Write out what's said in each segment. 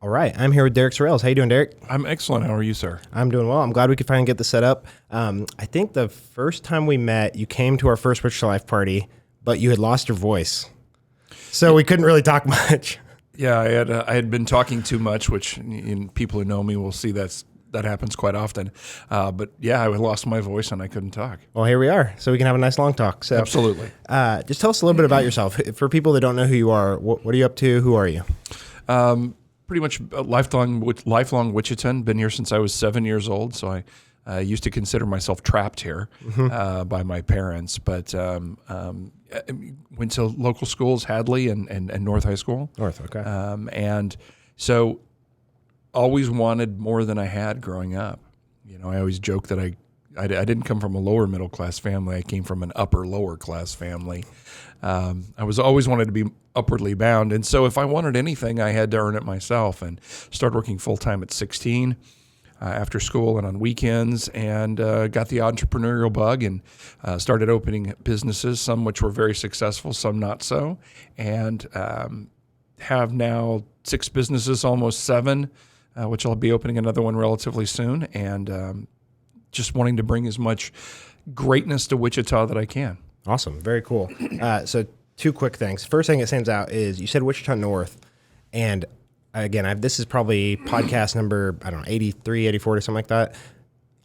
All right, I'm here with Derek Sorrells. How you doing, Derek? I'm excellent. How are you, sir? I'm doing well. I'm glad we could finally get this set up. I think the first time we met, you came to our first Wichita Life party, but you had lost your voice, so we couldn't really talk much. Yeah, I had been talking too much, which people who know me will see that happens quite often. But yeah, I lost my voice and I couldn't talk. Well, here we are, so we can have a nice long talk. So, absolutely. Just tell us a little bit about yourself. For people that don't know who you are, what are you up to? Who are you? Pretty much a lifelong Wichitan. Been here since I was 7 years old, so I used to consider myself trapped here by my parents. But went to local schools, Hadley and North High School. North, okay. And so always wanted more than I had growing up. You know, I always joke that I didn't come from a lower middle class family. I came from an upper lower class family. I was always wanted to be upwardly bound, and so if I wanted anything, I had to earn it myself. And started working full time at 16 after school and on weekends, and got the entrepreneurial bug and started opening businesses. Some which were very successful, some not so, and have now 6 businesses, almost 7, which I'll be opening another one relatively soon, and just wanting to bring as much greatness to Wichita that I can. Awesome. Very cool. So 2 quick things. First thing that stands out is you said Wichita North. And again, this is probably podcast number, 83, 84 or something like that.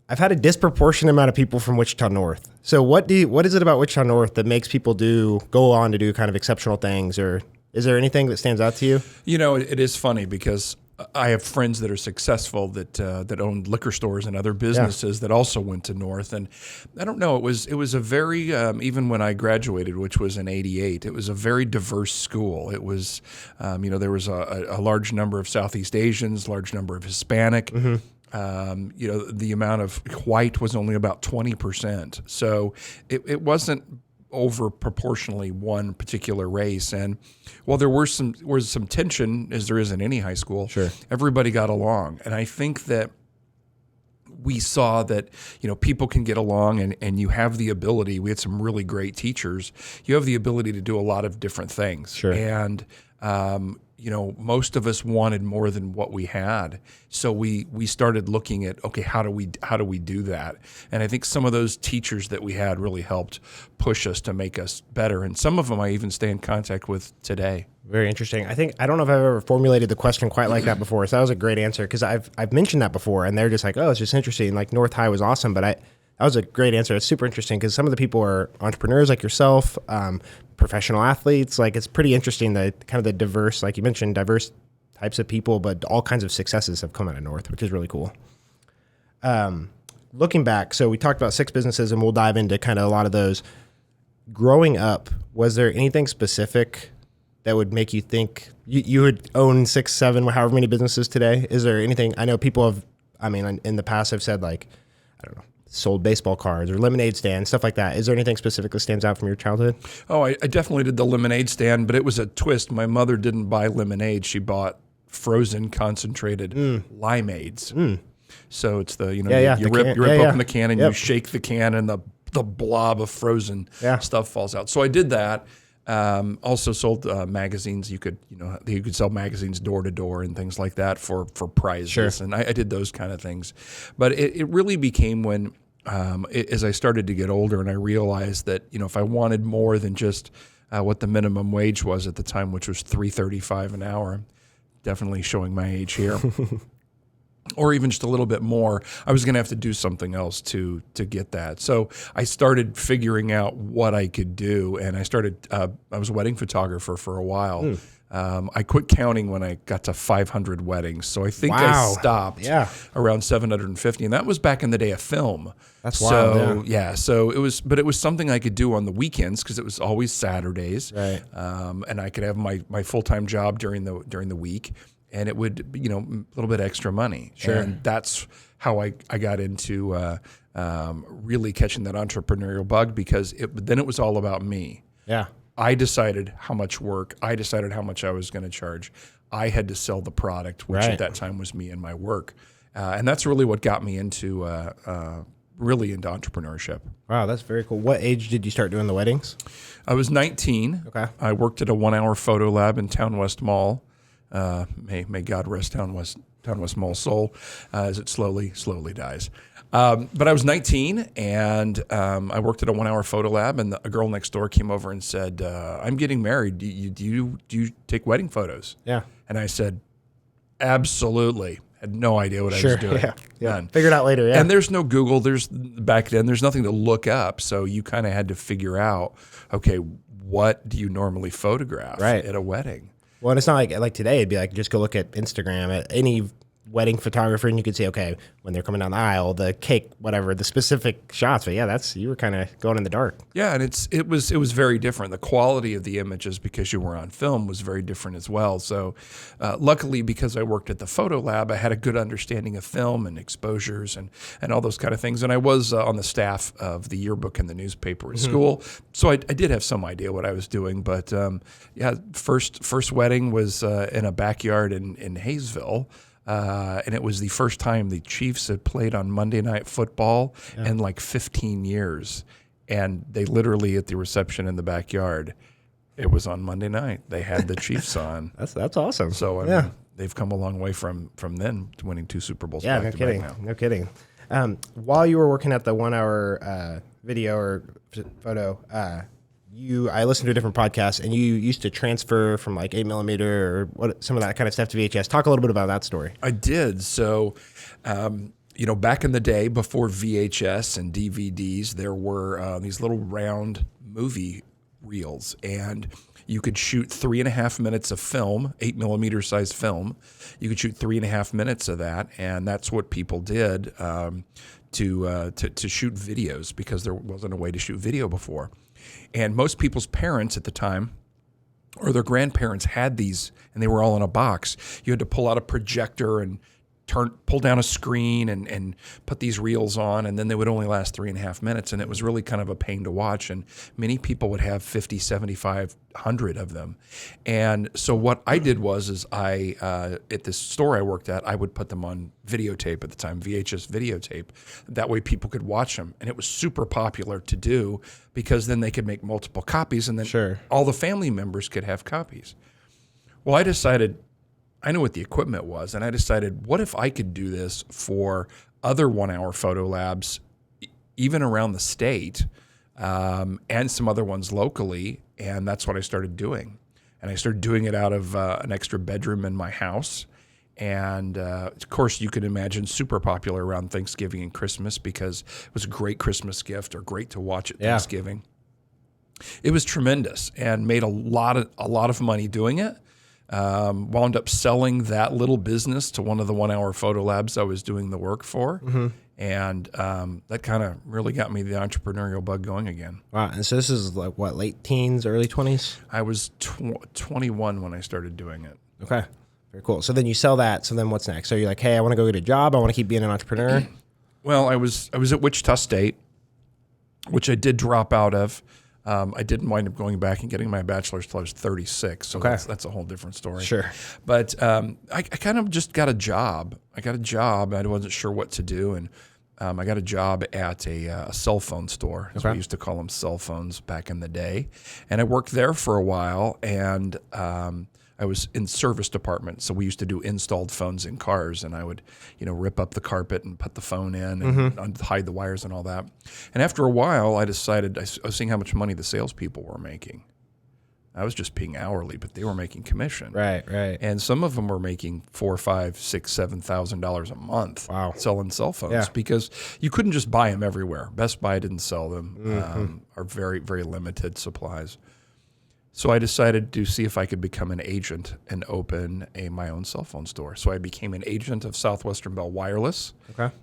I've had a disproportionate amount of people from Wichita North. So what is it about Wichita North that makes people go on to do kind of exceptional things? Or is there anything that stands out to you? You know, it is funny because I have friends that are successful that owned liquor stores and other businesses that also went to North, and I don't know. It was a very even when I graduated, which was in '88, it was a very diverse school. It was there was a large number of Southeast Asians, large number of Hispanic. Mm-hmm. The amount of white was only about 20%, so it wasn't over proportionally one particular race. And while there was some tension, as there is in any high school, sure, everybody got along. And I think that we saw that, people can get along and you have the ability. We had some really great teachers. You have the ability to do a lot of different things. Sure. And, most of us wanted more than what we had. So we started looking at, okay, how do we do that? And I think some of those teachers that we had really helped push us to make us better. And some of them I even stay in contact with today. Very interesting. I don't know if I've ever formulated the question quite like that before. So that was a great answer, because I've mentioned that before and they're just like, oh, it's just interesting. Like North High was awesome, but that was a great answer. It's super interesting because some of the people are entrepreneurs like yourself, professional athletes. Like, it's pretty interesting that kind of the diverse, like you mentioned, diverse types of people, but all kinds of successes have come out of North, which is really cool. Looking back, so we talked about 6 businesses and we'll dive into kind of a lot of those. Growing up, was there anything specific that would make you think you would own 6, 7, however many businesses today? Is there anything? I know people have, in the past have said, like, I don't know, sold baseball cards or lemonade stands, stuff like that. Is there anything specific that stands out from your childhood? Oh, I definitely did the lemonade stand, but it was a twist. My mother didn't buy lemonade. She bought frozen concentrated limeades. Mm. So it's you rip open the can and you shake the can and the blob of frozen stuff falls out. So I did that. Also sold magazines. You could sell magazines door to door and things like that for prizes. Sure. And I did those kind of things. But it really became when, as I started to get older and I realized that, if I wanted more than just what the minimum wage was at the time, which was $3.35 an hour, definitely showing my age here. Or even just a little bit more, I was going to have to do something else to get that. So I started figuring out what I could do, and I started. I was a wedding photographer for a while. I quit counting when I got to 500 weddings, so I think I stopped around 750, and that was back in the day of film. That's wild. So it was something I could do on the weekends because it was always Saturdays, right? And I could have my full-time job during the week. And it would, a little bit extra money. Sure. And that's how I got into really catching that entrepreneurial bug, because then it was all about me. Yeah. I decided how much work. I decided how much I was going to charge. I had to sell the product, which at that time was me and my work. And that's really what got me into entrepreneurship. Wow, that's very cool. What age did you start doing the weddings? I was 19. Okay. I worked at a 1-hour photo lab in Town West Mall. May God rest down West Mall soul as it slowly dies. But I was 19, and I worked at a 1-hour photo lab, and a girl next door came over and said, "I'm getting married. Do you take wedding photos?" Yeah. And I said, "Absolutely." Had no idea what I was doing. Yeah. Figured out later. Yeah. And there's no Google. Back then there's nothing to look up, so you kind of had to figure out, okay, what do you normally photograph at a wedding? Well, and it's not like today. It'd be like just go look at Instagram at any wedding photographer, and you could see, okay, when they're coming down the aisle, the cake, whatever, the specific shots. But yeah, you were kind of going in the dark. Yeah, and it was very different. The quality of the images, because you were on film, was very different as well. So luckily, because I worked at the photo lab, I had a good understanding of film and exposures and all those kind of things. And I was on the staff of the yearbook and the newspaper at school, so I did have some idea what I was doing. But yeah, first wedding was in a backyard in Hayesville. And it was the first time the Chiefs had played on Monday Night Football in like 15 years. And they literally, at the reception in the backyard, it was on Monday night. They had the Chiefs on. That's awesome. So, I mean, they've come a long way from then to winning 2 Super Bowls. Yeah, no kidding. No kidding. While you were working at the 1-hour video or photo, I listened to a different podcast, and you used to transfer from like 8mm or some of that kind of stuff to VHS. Talk a little bit about that story. I did. So, back in the day before VHS and DVDs, there were these little round movie reels, and you could shoot 3.5 minutes of film, 8mm size film. You could shoot 3.5 minutes of that, and that's what people did to shoot videos, because there wasn't a way to shoot video before. And most people's parents at the time, or their grandparents, had these, and they were all in a box. You had to pull out a projector and pull down a screen and put these reels on, and then they would only last 3.5 minutes, and it was really kind of a pain to watch, and many people would have 50, 75, 100 of them. And so what I did was I at this store I worked at, I would put them on videotape at the time, VHS videotape. That way people could watch them, and it was super popular to do, because then they could make multiple copies, and then all the family members could have copies. Well, I knew what the equipment was, and I decided, what if I could do this for other 1-hour photo labs, even around the state, and some other ones locally, and that's what I started doing. And I started doing it out of an extra bedroom in my house, and of course, you can imagine, super popular around Thanksgiving and Christmas, because it was a great Christmas gift, or great to watch at Thanksgiving. It was tremendous, and made a lot of money doing it. Wound up selling that little business to one of the 1-hour photo labs I was doing the work for. And that kind of really got me the entrepreneurial bug going again. Wow. And so this is like what, late teens, early 20s? I was 21 when I started doing it. Okay. Very cool. So then you sell that. So then what's next? So you're like, hey, I want to go get a job. I want to keep being an entrepreneur. Well, I was at Wichita State, which I did drop out of. I didn't wind up going back and getting my bachelor's till I was 36, so that's a whole different story. Sure. But I kind of just got a job. I wasn't sure what to do, and I got a job at a cell phone store, as we used to call them, cell phones back in the day. And I worked there for a while, and I was in service department, so we used to do installed phones in cars, and I would, rip up the carpet and put the phone in and hide the wires and all that. And after a while, I decided, I was seeing how much money the salespeople were making. I was just paying hourly, but they were making commission. Right. And some of them were making $4,000, $5,000, $6,000, $7,000 a month. Wow. Selling cell phones, because you couldn't just buy them everywhere. Best Buy didn't sell them, are very, very limited supplies. So I decided to see if I could become an agent and open my own cell phone store. So I became an agent of Southwestern Bell Wireless,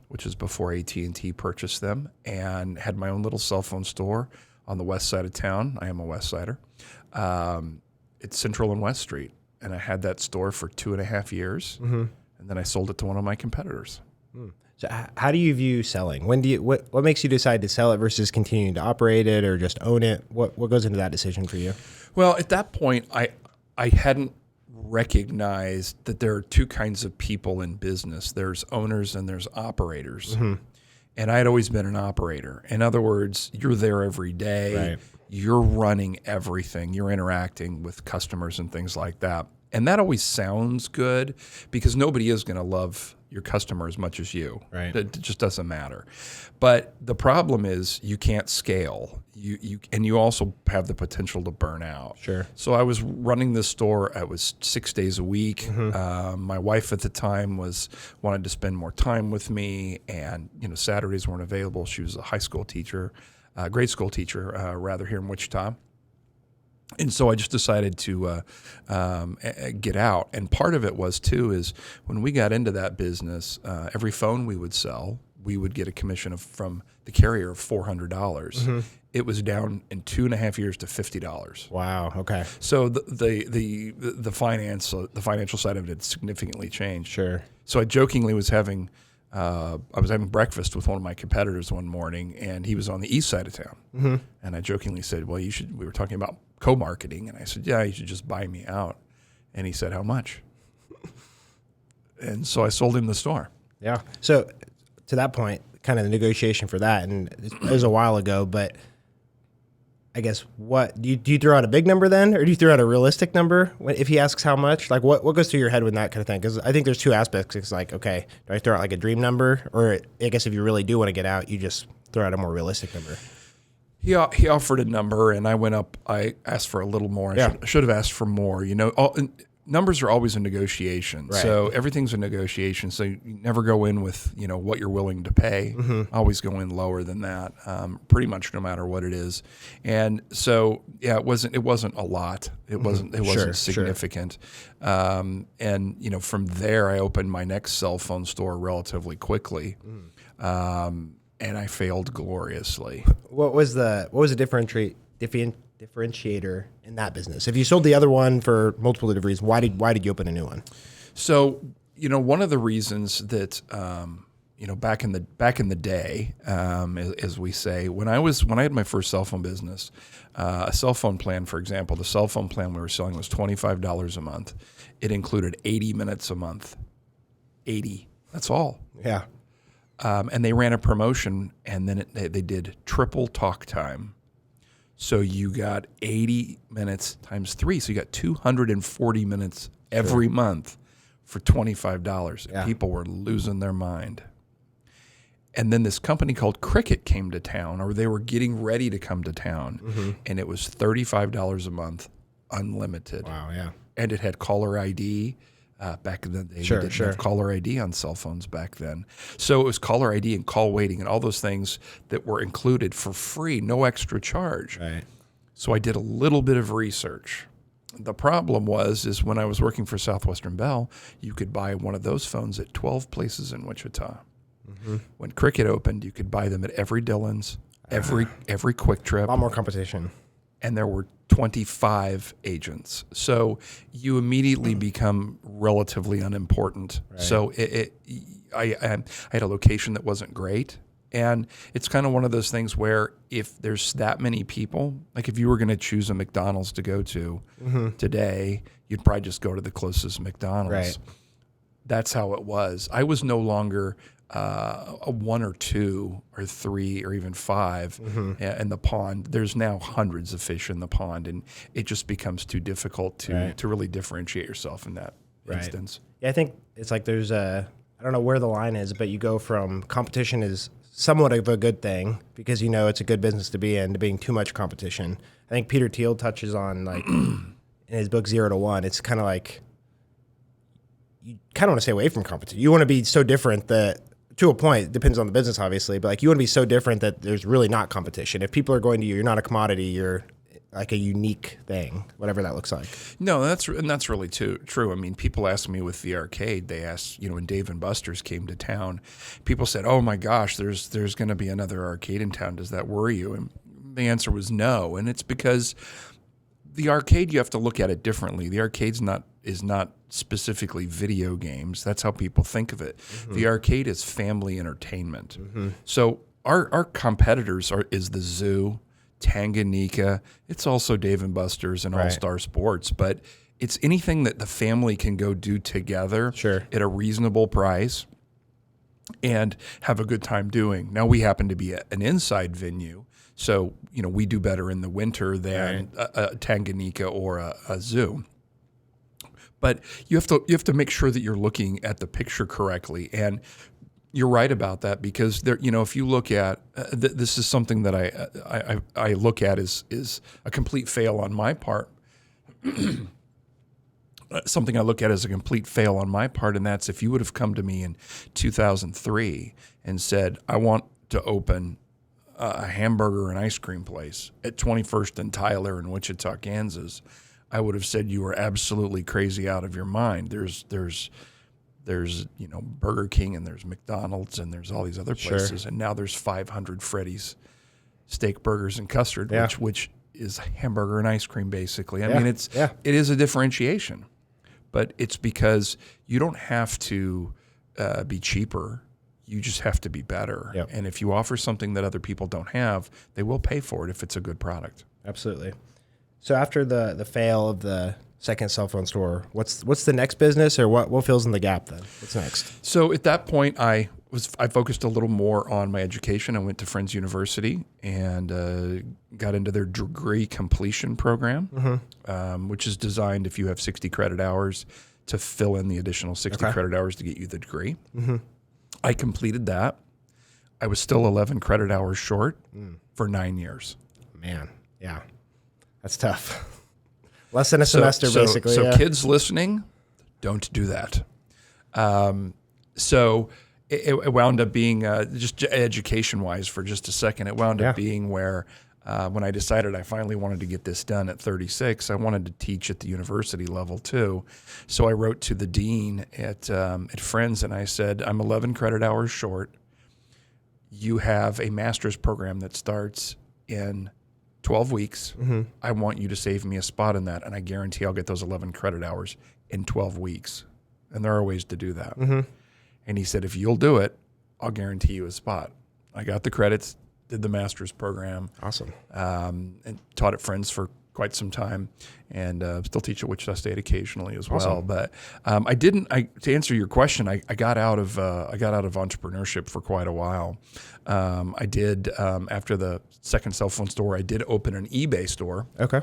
which is before AT&T purchased them, and had my own little cell phone store on the west side of town. I am a West Sider. It's Central and West Street, and I had that store for 2.5 years, and then I sold it to one of my competitors. So how do you view selling? What makes you decide to sell it versus continuing to operate it or just own it? What goes into that decision for you? Well, at that point, I hadn't recognized that there are two kinds of people in business. There's owners and there's operators. And I had always been an operator. In other words, you're there every day. Right. You're running everything. You're interacting with customers and things like that. And that always sounds good because nobody is going to love your customer as much as you. Right. It just doesn't matter. But the problem is you can't scale. And you also have the potential to burn out. Sure. So I was running this store. I was 6 days a week. My wife at the time wanted to spend more time with me, and Saturdays weren't available. She was a high school teacher, grade school teacher, rather, here in Wichita. And so I just decided to get out. And part of it was, too, is when we got into that business, every phone we would sell, we would get a commission from the carrier of $400. It was down in 2.5 years to $50. Wow. Okay. So the financial side of it had significantly changed. Sure. So I jokingly was having breakfast with one of my competitors one morning, and he was on the east side of town. And I jokingly said, well, we were talking about co-marketing, and I said, yeah, you should just buy me out. And he said, how much? And so I sold him the store. Yeah. So to that point, kind of the negotiation for that, and it was a while ago, but I guess do you throw out a big number then, or do you throw out a realistic number if he asks how much? Like what goes through your head with that kind of thing? Because I think there's two aspects. It's like, okay, do I throw out like a dream number, or I guess if you really do want to get out, you just throw out a more realistic number? He offered a number, and I went up. I asked for a little more. I should have asked for more. Numbers are always a negotiation. Right. So everything's a negotiation. So you never go in with what you're willing to pay. Always go in lower than that, pretty much no matter what it is. And so it wasn't a lot. It wasn't significant. Sure. And from there I opened my next cell phone store relatively quickly. And I failed gloriously. What was the differentiator in that business? If you sold the other one for multiple deliveries, why did you open a new one? So, one of the reasons that back in the day, as we say, when I had my first cell phone business, a cell phone plan, for example, the cell phone plan we were selling was $25 a month. It included 80 minutes a month. 80. That's all. Yeah. And they ran a promotion, and then they did triple talk time. So you got 80 minutes times 3. So you got 240 minutes every month for $25. Yeah. People were losing their mind. And then this company called Cricket came to town, or they were getting ready to come to town. And it was $35 a month, unlimited. Wow, yeah. And it had caller ID. Back in the day, we didn't have caller ID on cell phones back then. So it was caller ID and call waiting and all those things that were included for free, no extra charge. Right. So I did a little bit of research. The problem is when I was working for Southwestern Bell, you could buy one of those phones at 12 places in Wichita. When Cricket opened, you could buy them at every Dillon's, every Quick Trip. A lot more competition. And there were 25 agents. So you immediately become relatively unimportant. Right. So I had a location that wasn't great. And it's kind of one of those things where if there's that many people, like if you were going to choose a McDonald's to go to today, you'd probably just go to the closest McDonald's. Right. That's how it was. I was no longer a 1 or 2 or 3 or even 5 in the pond. There's now hundreds of fish in the pond, and it just becomes too difficult to really differentiate yourself in that instance. Yeah, I think it's like there's I don't know where the line is, but you go from competition is somewhat of a good thing because it's a good business to be in, to being too much competition. I think Peter Thiel touches on, like, in his book 0 to 1, it's kind of like you kind of want to stay away from competition. You want to be so different that, to a point, it depends on the business, obviously, but like you want to be so different that there's really not competition. If people are going to you, you're not a commodity, you're like a unique thing, whatever that looks like. No, that's really true. I mean, people ask me with the arcade, they asked, when Dave and Buster's came to town, people said, oh my gosh, there's going to be another arcade in town. Does that worry you? And the answer was no. And it's because the arcade, you have to look at it differently. The arcade's is not specifically video games. That's how people think of it. The arcade is family entertainment. So our competitors is the Zoo, Tanganyika. It's also Dave & Buster's and All Star Sports, but it's anything that the family can go do together at a reasonable price and have a good time doing. Now, we happen to be an inside venue, so we do better in the winter than a Tanganyika or a Zoo. But you have to make sure that you're looking at the picture correctly. And you're right about that, because there, if you look at this is something that I look at is a complete fail on my part. Something I look at as a complete fail on my part, and that's if you would have come to me in 2003 and said, I want to open a hamburger and ice cream place at 21st and Tyler in Wichita, Kansas, I would have said you were absolutely crazy out of your mind. There's Burger King, and there's McDonald's, and there's all these other places, and now there's 500 Freddy's steak, burgers, and custard, which is hamburger and ice cream basically. I mean, it is a differentiation, but it's because you don't have to be cheaper. You just have to be better. Yep. And if you offer something that other people don't have, they will pay for it if it's a good product. Absolutely. So after the fail of the second cell phone store, what's the next business, or what fills in the gap then? What's next? So at that point, I focused a little more on my education. I went to Friends University and got into their degree completion program, which is designed, if you have 60 credit hours, to fill in the additional 60 credit hours to get you the degree. I completed that. I was still 11 credit hours short for 9 years. Man, yeah, that's tough. Less than a semester, basically. So kids listening, don't do that. So it wound up being, just education-wise for just a second, it wound up being where when I decided I finally wanted to get this done at 36, I wanted to teach at the university level too. So I wrote to the dean at Friends, and I said, I'm 11 credit hours short. You have a master's program that starts in 12 weeks. I want you to save me a spot in that, and I guarantee I'll get those 11 credit hours in 12 weeks. And there are ways to do that. And he said, if you'll do it, I'll guarantee you a spot. I got the credits, did the master's program. Awesome. And taught at Friends for quite some time, and still teach at Wichita State occasionally as well. But to answer your question, I got out of entrepreneurship for quite a while. I did, after the second cell phone store, I did open an eBay store. Okay.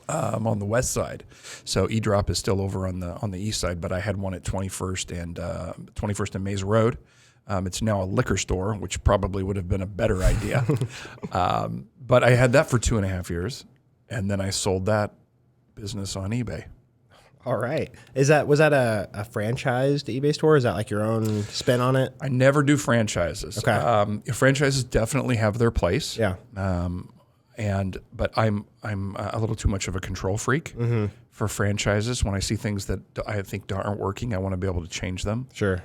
On the west side. So eDrop is still over on the east side, but I had one at 21st and Maze Road. It's now a liquor store, which probably would have been a better idea. But I had that for 2.5 years, and then I sold that business on eBay. All right. Was that a franchised eBay store? Is that like your own spin on it? I never do franchises. Okay. Franchises definitely have their place. Yeah. But I'm a little too much of a control freak for franchises. When I see things that I think aren't working, I want to be able to change them. Sure.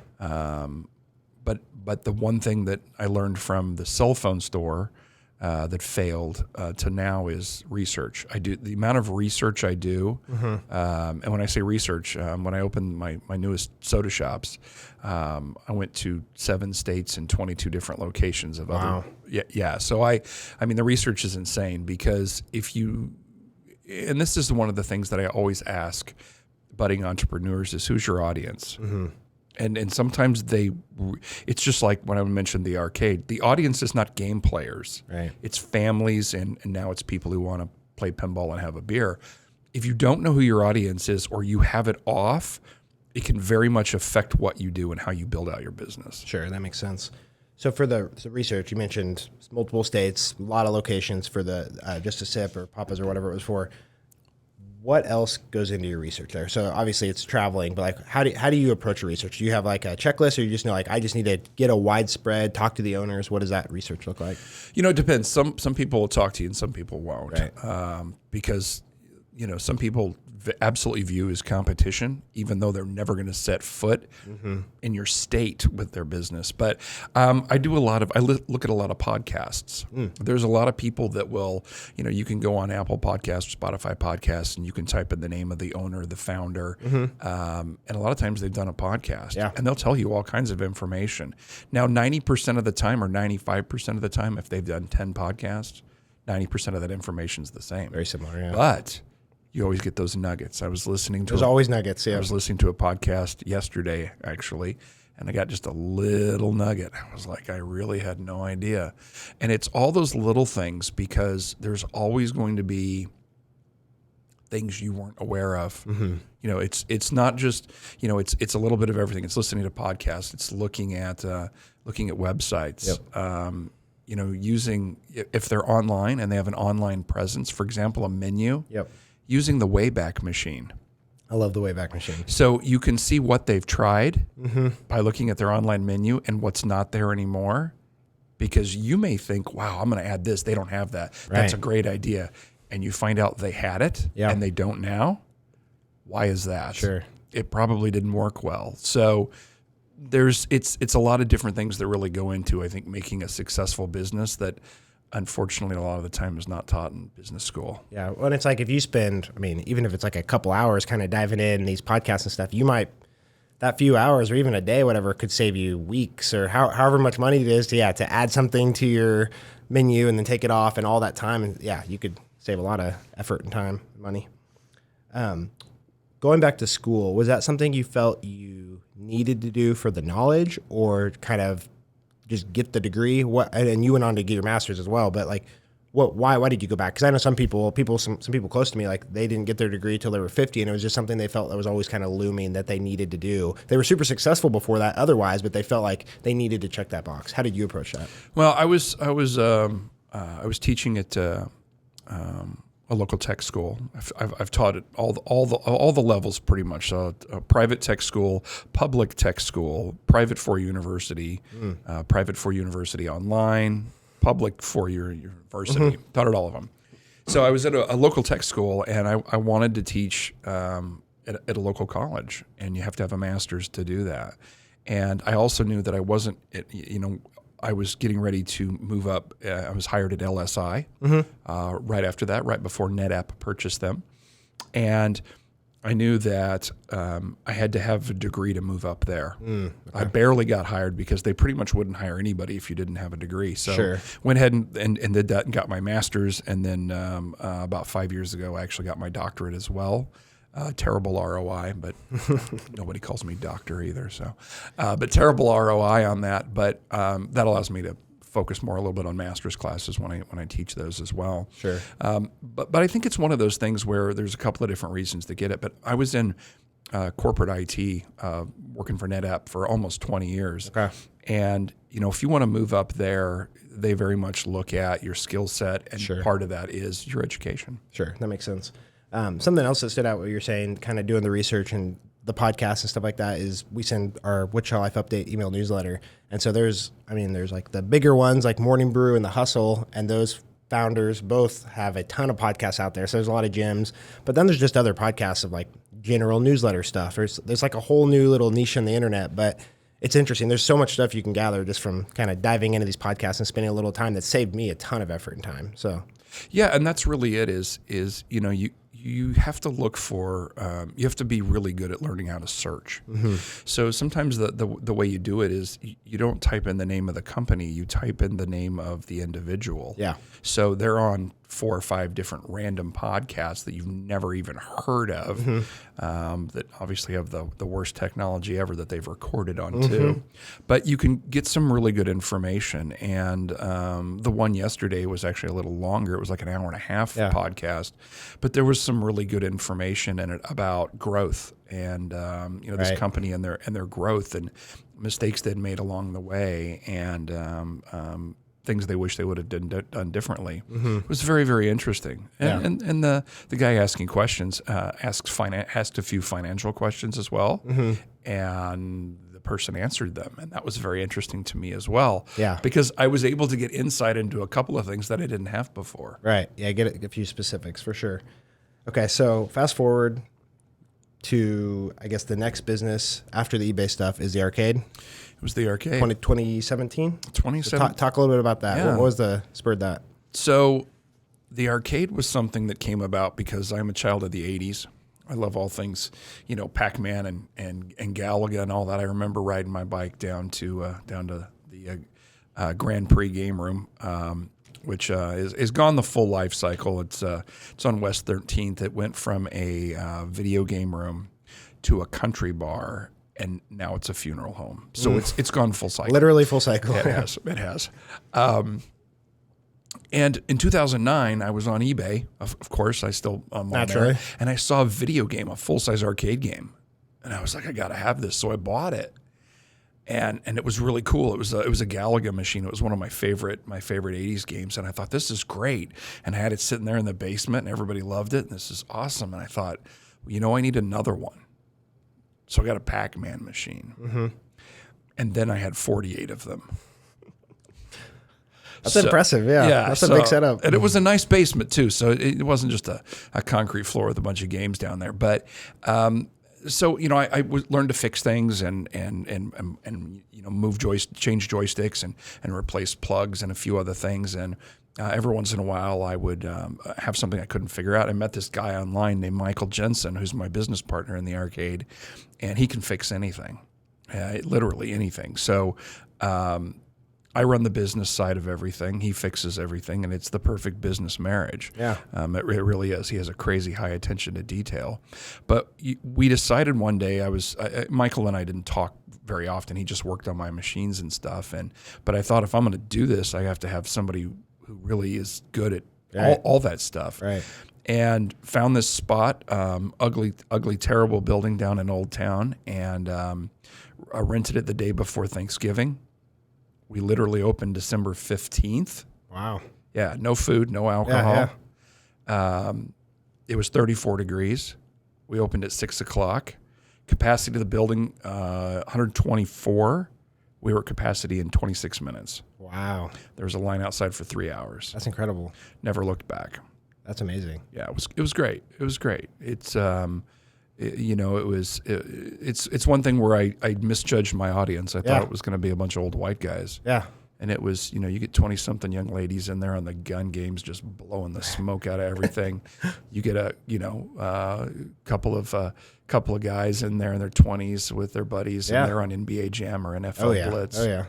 But the one thing that I learned from the cell phone store that failed to now is research. I do the amount of research I do, and when I say research, when I opened my newest soda shops, I went to 7 states and 22 different locations of other. Yeah. So I mean, the research is insane, because and this is one of the things that I always ask budding entrepreneurs is, who's your audience? And sometimes it's just like when I mentioned the arcade, the audience is not game players. Right. It's families, and now it's people who want to play pinball and have a beer. If you don't know who your audience is, or you have it off, it can very much affect what you do and how you build out your business. Sure, that makes sense. So for the research, you mentioned multiple states, a lot of locations for the Just a Sip or Papa's or whatever it was for. What else goes into your research there? So obviously it's traveling, but like how do you approach your research? Do you have like a checklist, or you just know like I just need to get a widespread, talk to the owners? What does that research look like? It depends. Some people will talk to you and some people won't, right. Because some people absolutely view as competition, even though they're never going to set foot in your state with their business. But I do look at a lot of podcasts. There's a lot of people that will, you can go on Apple Podcasts, Spotify Podcasts, and you can type in the name of the owner, the founder. And a lot of times they've done a podcast, and they'll tell you all kinds of information. Now, 90% of the time, or 95% of the time, if they've done 10 podcasts, 90% of that information is the same. Very similar, yeah. But you always get those nuggets. There's always nuggets, yeah. I was listening to a podcast yesterday, actually, and I got just a little nugget. I was like, I really had no idea. And it's all those little things, because there's always going to be things you weren't aware of. You know, it's not just, you know, it's a little bit of everything. It's listening to podcasts. It's looking at websites. You know, using, if they're online and they have an online presence, for example, a menu, using the Wayback Machine. I love the Wayback Machine. So you can see what they've tried by looking at their online menu and what's not there anymore. Because you may think, wow, I'm going to add this. They don't have that. That's a great idea. And you find out they had it and they don't now. Why is that? Sure. It probably didn't work well. So it's a lot of different things that really go into, I think, making a successful business that unfortunately a lot of the time is not taught in business school. Yeah. Well, it's like if you spend, I mean, even if it's like a couple hours kind of diving in these podcasts and stuff, you might, that few hours or even a day, whatever, could save you weeks or however much money it is to add something to your menu and then take it off and all that time. And you could save a lot of effort and time and money. Going back to school, was that something you felt you needed to do for the knowledge or kind of just get the degree? And you went on to get your master's as well, but like, why did you go back? Because I know some people close to me, like they didn't get their degree till they were 50, and it was just something they felt that was always kind of looming that they needed to do. They were super successful before that otherwise, but they felt like they needed to check that box. How did you approach that? Well, I was teaching at a local tech school. I've taught at all the levels pretty much. So a private tech school, public tech school, private for university, private for university online, public for your university, taught at all of them. So I was at a local tech school, and I wanted to teach at a local college, and you have to have a master's to do that. And I also knew that I wasn't, I was getting ready to move up. I was hired at LSI right after that, right before NetApp purchased them. And I knew that I had to have a degree to move up there. I barely got hired because they pretty much wouldn't hire anybody if you didn't have a degree. So went ahead and did that and got my master's. And then about 5 years ago, I actually got my doctorate as well. Terrible ROI, but nobody calls me doctor either. So, but terrible ROI on that. But that allows me to focus more a little bit on master's classes when I teach those as well. Sure. But I think it's one of those things where there's a couple of different reasons to get it. But I was in corporate IT, working for NetApp for almost 20 years. Okay. And if you want to move up there, they very much look at your skill set, and part of that is your education. Sure, that makes sense. Something else that stood out what you're saying, kind of doing the research and the podcast and stuff like that, is we send our Wichita Life Update email newsletter. And so there's like the bigger ones like Morning Brew and The Hustle, and those founders both have a ton of podcasts out there. So there's a lot of gems, but then there's just other podcasts of like general newsletter stuff. There's like a whole new little niche on the internet, but it's interesting. There's so much stuff you can gather just from kind of diving into these podcasts and spending a little time that saved me a ton of effort and time. So yeah, and that's really it is you have to look for, you have to be really good at learning how to search. So sometimes the way you do it is you don't type in the name of the company, you type in the name of the individual. Yeah. So they're on 4 or 5 different random podcasts that you've never even heard of, that obviously have the worst technology ever that they've recorded on too. But you can get some really good information. And the one yesterday was actually a little longer. It was like an hour and a half podcast, but there was some really good information in it about growth and this company and their growth and mistakes they'd made along the way, and things they wish they would have done differently. It was very, very interesting. And the guy asking questions asked a few financial questions as well, and the person answered them, and that was very interesting to me as well. Yeah, because I was able to get insight into a couple of things that I didn't have before. Right. Yeah, get a few specifics for sure. Okay, so fast forward to, I guess, the next business after the eBay stuff is the arcade. It was the arcade. 2017? 2017. So talk a little bit about that. Yeah. What was the spurred that? So the arcade was something that came about because I'm a child of the 80s. I love all things, Pac-Man and Galaga and all that. I remember riding my bike down to the Grand Prix game room, which is gone the full life cycle. It's on West 13th. It went from a video game room to a country bar, and now it's a funeral home. So it's gone full cycle. Literally full cycle. It has. And in 2009, I was on eBay. Of course, I still on Naturally. there, and I saw a video game, a full-size arcade game, and I was like, I got to have this. So I bought it, and it was really cool. It was a Galaga machine. It was one of my favorite 80s games, and I thought, this is great. And I had it sitting there in the basement, and everybody loved it, and this is awesome. And I thought, I need another one. So I got a Pac-Man machine, and then I had 48 of them. That's impressive, yeah. That's a big setup. And it was a nice basement, too, so it wasn't just a concrete floor with a bunch of games down there. But so, I learned to fix things and change joysticks and replace plugs and a few other things. And every once in a while, I would have something I couldn't figure out. I met this guy online named Michael Jensen, who's my business partner in the arcade, and he can fix anything, literally anything. So I run the business side of everything. He fixes everything, and it's the perfect business marriage. Yeah. It really is. He has a crazy high attention to detail. But we decided one day, Michael and I didn't talk very often. He just worked on my machines and stuff. But I thought, if I'm going to do this, I have to have somebody who really is good at all that stuff. Right. And found this spot, ugly, terrible building down in Old Town, and I rented it the day before Thanksgiving. We literally opened December 15th. Wow. Yeah, no food, no alcohol. Yeah. It was 34 degrees. We opened at 6 o'clock. Capacity of the building, 124. We were at capacity in 26 minutes. Wow. There was a line outside for 3 hours. That's incredible. Never looked back. That's amazing. Yeah, it was great. It was great. It's it's one thing where I misjudged my audience. I thought it was going to be a bunch of old white guys. Yeah. And it was, you get 20-something young ladies in there on the gun games, just blowing the smoke out of everything. You get a couple of guys in there in their 20s with their buddies, and they're on NBA Jam or NFL Blitz. Oh yeah.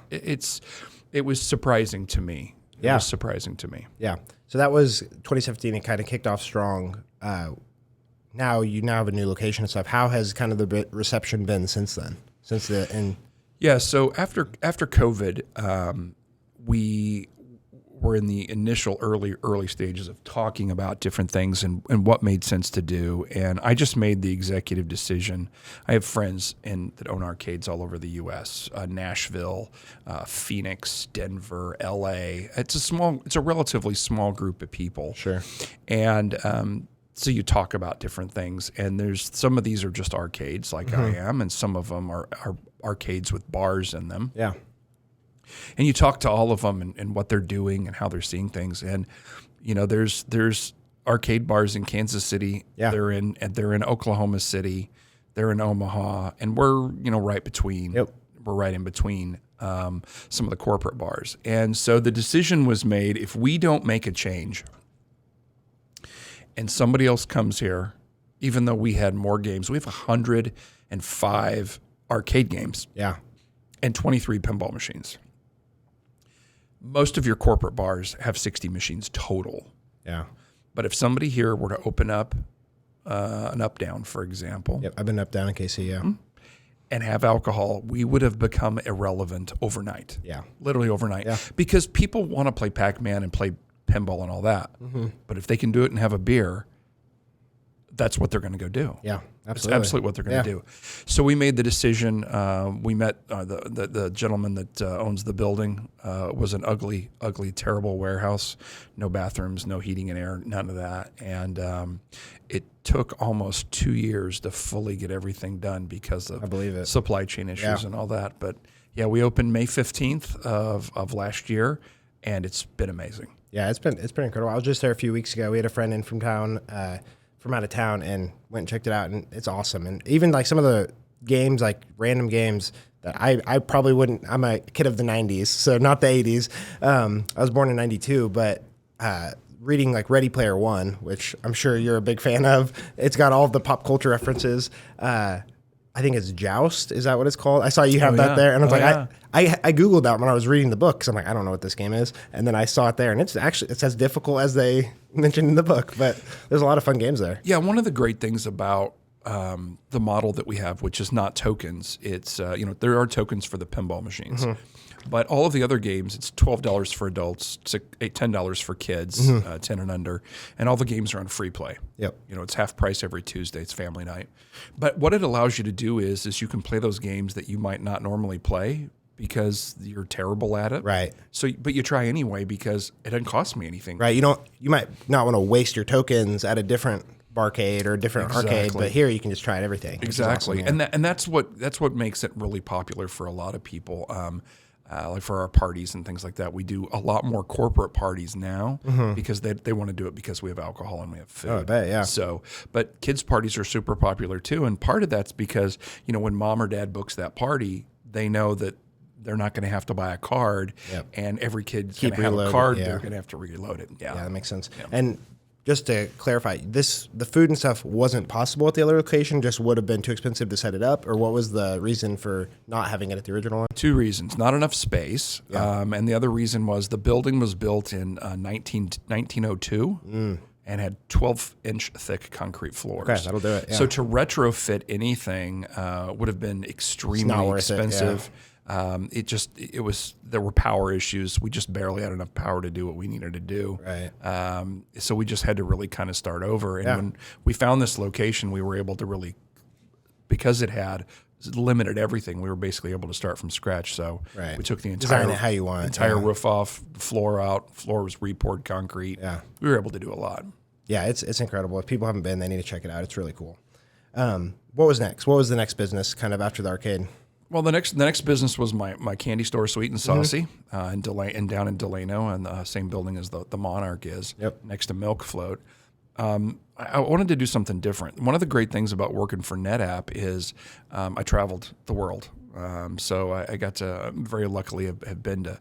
It was surprising to me. Yeah. It was surprising to me. Yeah. So that was 2017. It kind of kicked off strong. Now you have a new location and stuff. How has kind of the reception been since then? Yeah. So after COVID, we were in the initial early stages of talking about different things and what made sense to do. And I just made the executive decision. I have friends that own arcades all over the U.S., Nashville, Phoenix, Denver, L.A. It's a relatively small group of people. Sure. And so you talk about different things, and there's some of these are just arcades like I am, and some of them are arcades with bars in them. Yeah. And you talk to all of them and what they're doing and how they're seeing things. And, there's arcade bars in Kansas City. Yeah. They're in Oklahoma City. They're in Omaha. And we're, right between. Yep. We're right in between some of the corporate bars. And so the decision was made, if we don't make a change and somebody else comes here, even though we had more games, we have 105 arcade games. Yeah. And 23 pinball machines. Most of your corporate bars have 60 machines total. Yeah. But if somebody here were to open up an up-down, for example. Yep, I've been up-down in KC, yeah. And have alcohol, we would have become irrelevant overnight. Yeah. Literally overnight. Yeah. Because people want to play Pac-Man and play pinball and all that. But if they can do it and have a beer, that's what they're going to go do. Yeah, absolutely. It's absolutely what they're going to do. So we made the decision. We met the gentleman that owns the building. Was an ugly, terrible warehouse. No bathrooms, no heating and air, none of that. And it took almost 2 years to fully get everything done because of supply chain issues and all that. But yeah, we opened May 15th of last year, and it's been amazing. Yeah, it's been incredible. I was just there a few weeks ago. We had a friend in from out of town, and went and checked it out, and it's awesome. And even like some of the games, like random games that I probably wouldn't. I'm a kid of the 90s, so not the 80s. I was born in 92, but reading like Ready Player One, which I'm sure you're a big fan of. It's got all of the pop culture references. I think it's Joust. Is that what it's called? I saw you have that there, and I was I Googled that when I was reading the book, because I'm like, I don't know what this game is. And then I saw it there, and it's as difficult as they mentioned in the book, but there's a lot of fun games there. Yeah, one of the great things about the model that we have, which is not tokens. It's there are tokens for the pinball machines, but all of the other games, it's $12 for adults, $10 for kids, 10 and under, and all the games are on free play. Yep. It's half price every Tuesday. It's family night. But what it allows you to do is you can play those games that you might not normally play because you're terrible at it. Right. So, but you try anyway because it doesn't cost me anything. Right. You might not want to waste your tokens at a different barcade or a different arcade, but here you can just try it everything. Exactly. Awesome, and that's what makes it really popular for a lot of people. Like for our parties and things like that, we do a lot more corporate parties now because they want to do it because we have alcohol and we have food. Oh, I bet, yeah. So, but kids' parties are super popular too, and part of that's because when mom or dad books that party, they know that they're not going to have to buy a card, and every kid's going to have a card. They're going to have to reload it. Yeah, that makes sense. Yeah. And just to clarify, the food and stuff wasn't possible at the other location, just would have been too expensive to set it up, or what was the reason for not having it at the original one? 2 reasons. Not enough space, and the other reason was the building was built in 1902 and had 12-inch thick concrete floors. Okay, that'll do it. Yeah. So to retrofit anything would have been extremely expensive. There were power issues. We just barely had enough power to do what we needed to do. Right. So we just had to really kind of start over. And when we found this location, we were able to really, because it had limited everything, we were basically able to start from scratch. So we took the design it how you want, entire roof off, floor out. Floor was repoured concrete. Yeah. We were able to do a lot. Yeah, it's incredible. If people haven't been, they need to check it out. It's really cool. What was next? What was the next business kind of after the arcade? Well, the next business was my candy store, Sweet and Saucy, and down in Delano, and the same building as the Monarch is, next to Milk Float. I wanted to do something different. One of the great things about working for NetApp is I traveled the world. So I got to very luckily have been to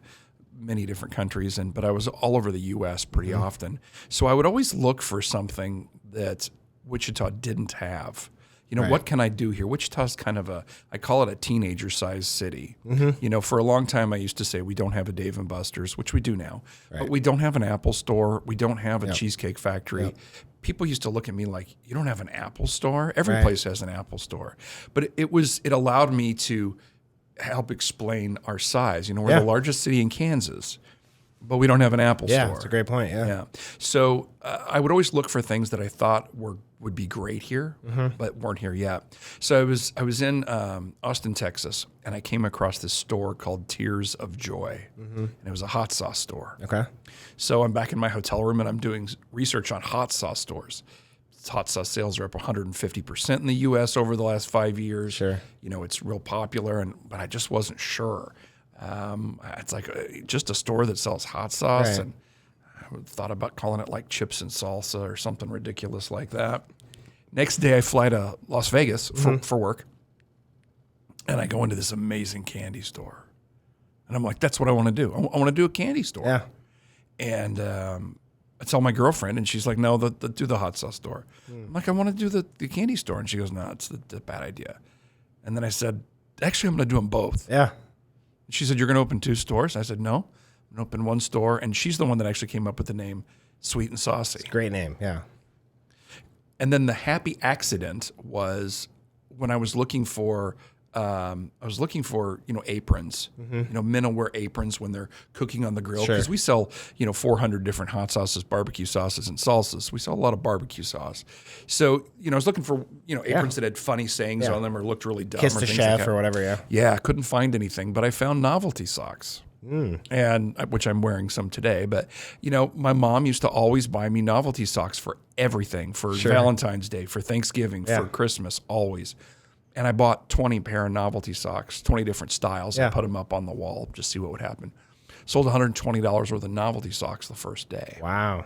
many different countries, but I was all over the U.S. pretty often. So I would always look for something that Wichita didn't have. What can I do here? Wichita's kind of I call it a teenager-sized city. For a long time I used to say we don't have a Dave & Buster's, which we do now, but we don't have an Apple store. We don't have a Cheesecake Factory. People used to look at me like, you don't have an Apple store? Every place has an Apple store. But it allowed me to help explain our size. We're the largest city in Kansas, but we don't have an Apple store. Yeah, that's a great point, yeah. So I would always look for things that I thought would be great here, but weren't here yet. So I was in Austin, Texas, and I came across this store called Tears of Joy, and it was a hot sauce store. Okay. So I'm back in my hotel room, and I'm doing research on hot sauce stores. Hot sauce sales are up 150% in the U.S. over the last 5 years. Sure. It's real popular, but I just wasn't sure. It's like just a store that sells hot sauce, and I thought about calling it like chips and salsa or something ridiculous like that. Next day, I fly to Las Vegas for work, and I go into this amazing candy store, and I'm like, "That's what I want to do. I want to do a candy store." Yeah. And I tell my girlfriend, and she's like, "No, do the hot sauce store." I'm like, "I want to do the candy store," and she goes, "No, it's a bad idea." And then I said, "Actually, I'm going to do them both." Yeah. She said, "You're going to open 2 stores?" I said, "No, I'm going to open 1 store." And she's the one that actually came up with the name Sweet and Saucy. It's a great name, yeah. And then the happy accident was when I was looking for aprons. Men will wear aprons when they're cooking on the grill because we sell 400 different hot sauces, barbecue sauces, and salsas. We sell a lot of barbecue sauce. So I was looking for aprons that had funny sayings on them or looked really dumb. Kiss or the things chef like that. or whatever. Yeah. Yeah, I couldn't find anything, but I found novelty socks. And which I'm wearing some today, but my mom used to always buy me novelty socks for everything, for Valentine's Day, for Thanksgiving, for Christmas, always. And I bought 20 pair of novelty socks, 20 different styles, and put them up on the wall just to see what would happen. Sold $120 worth of novelty socks the first day. Wow.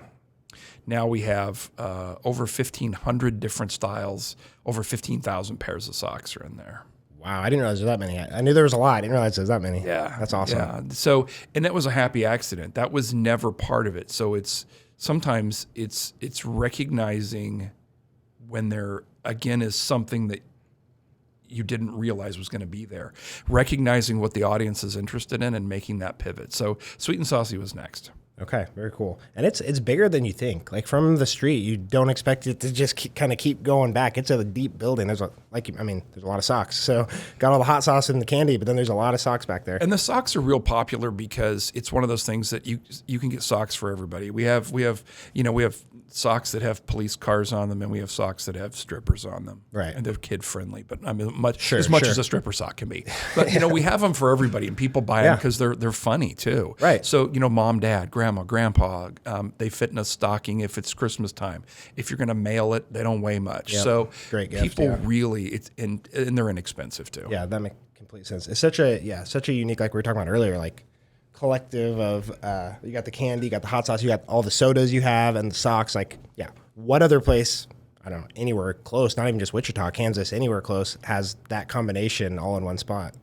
Now we have over 1,500 different styles, over 15,000 pairs of socks are in there. Wow, I didn't realize there were that many. I knew there was a lot. I didn't realize there was that many. Yeah. That's awesome. Yeah. So, and that was a happy accident. That was never part of it. So sometimes it's recognizing when there, again, is something that you didn't realize was going to be there. Recognizing what the audience is interested in and making that pivot. So Sweet and Saucy was next. Okay, very cool. And it's bigger than you think. Like from the street, you don't expect it to just kind of keep going back. It's a deep building. There's there's a lot of socks. So got all the hot sauce and the candy, but then there's a lot of socks back there. And the socks are real popular because it's one of those things that you can get socks for everybody. We have socks that have police cars on them, and we have socks that have strippers on them. Right. And they're kid friendly, but I mean much Sure. as a stripper sock can be. But we have them for everybody, and people buy them because they're funny too. Right. So mom, dad, grandma, grandpa, they fit in a stocking if it's Christmas time. If you're going to mail it, they don't weigh much. Yep. So Great gift, people really and they're inexpensive too. Yeah, that makes complete sense. It's such a unique, like we were talking about earlier, like collective of you got the candy, you got the hot sauce, you got all the sodas you have, and the socks. Like, yeah, what other place? I don't know, anywhere close, not even just Wichita, Kansas, anywhere close has that combination all in one spot.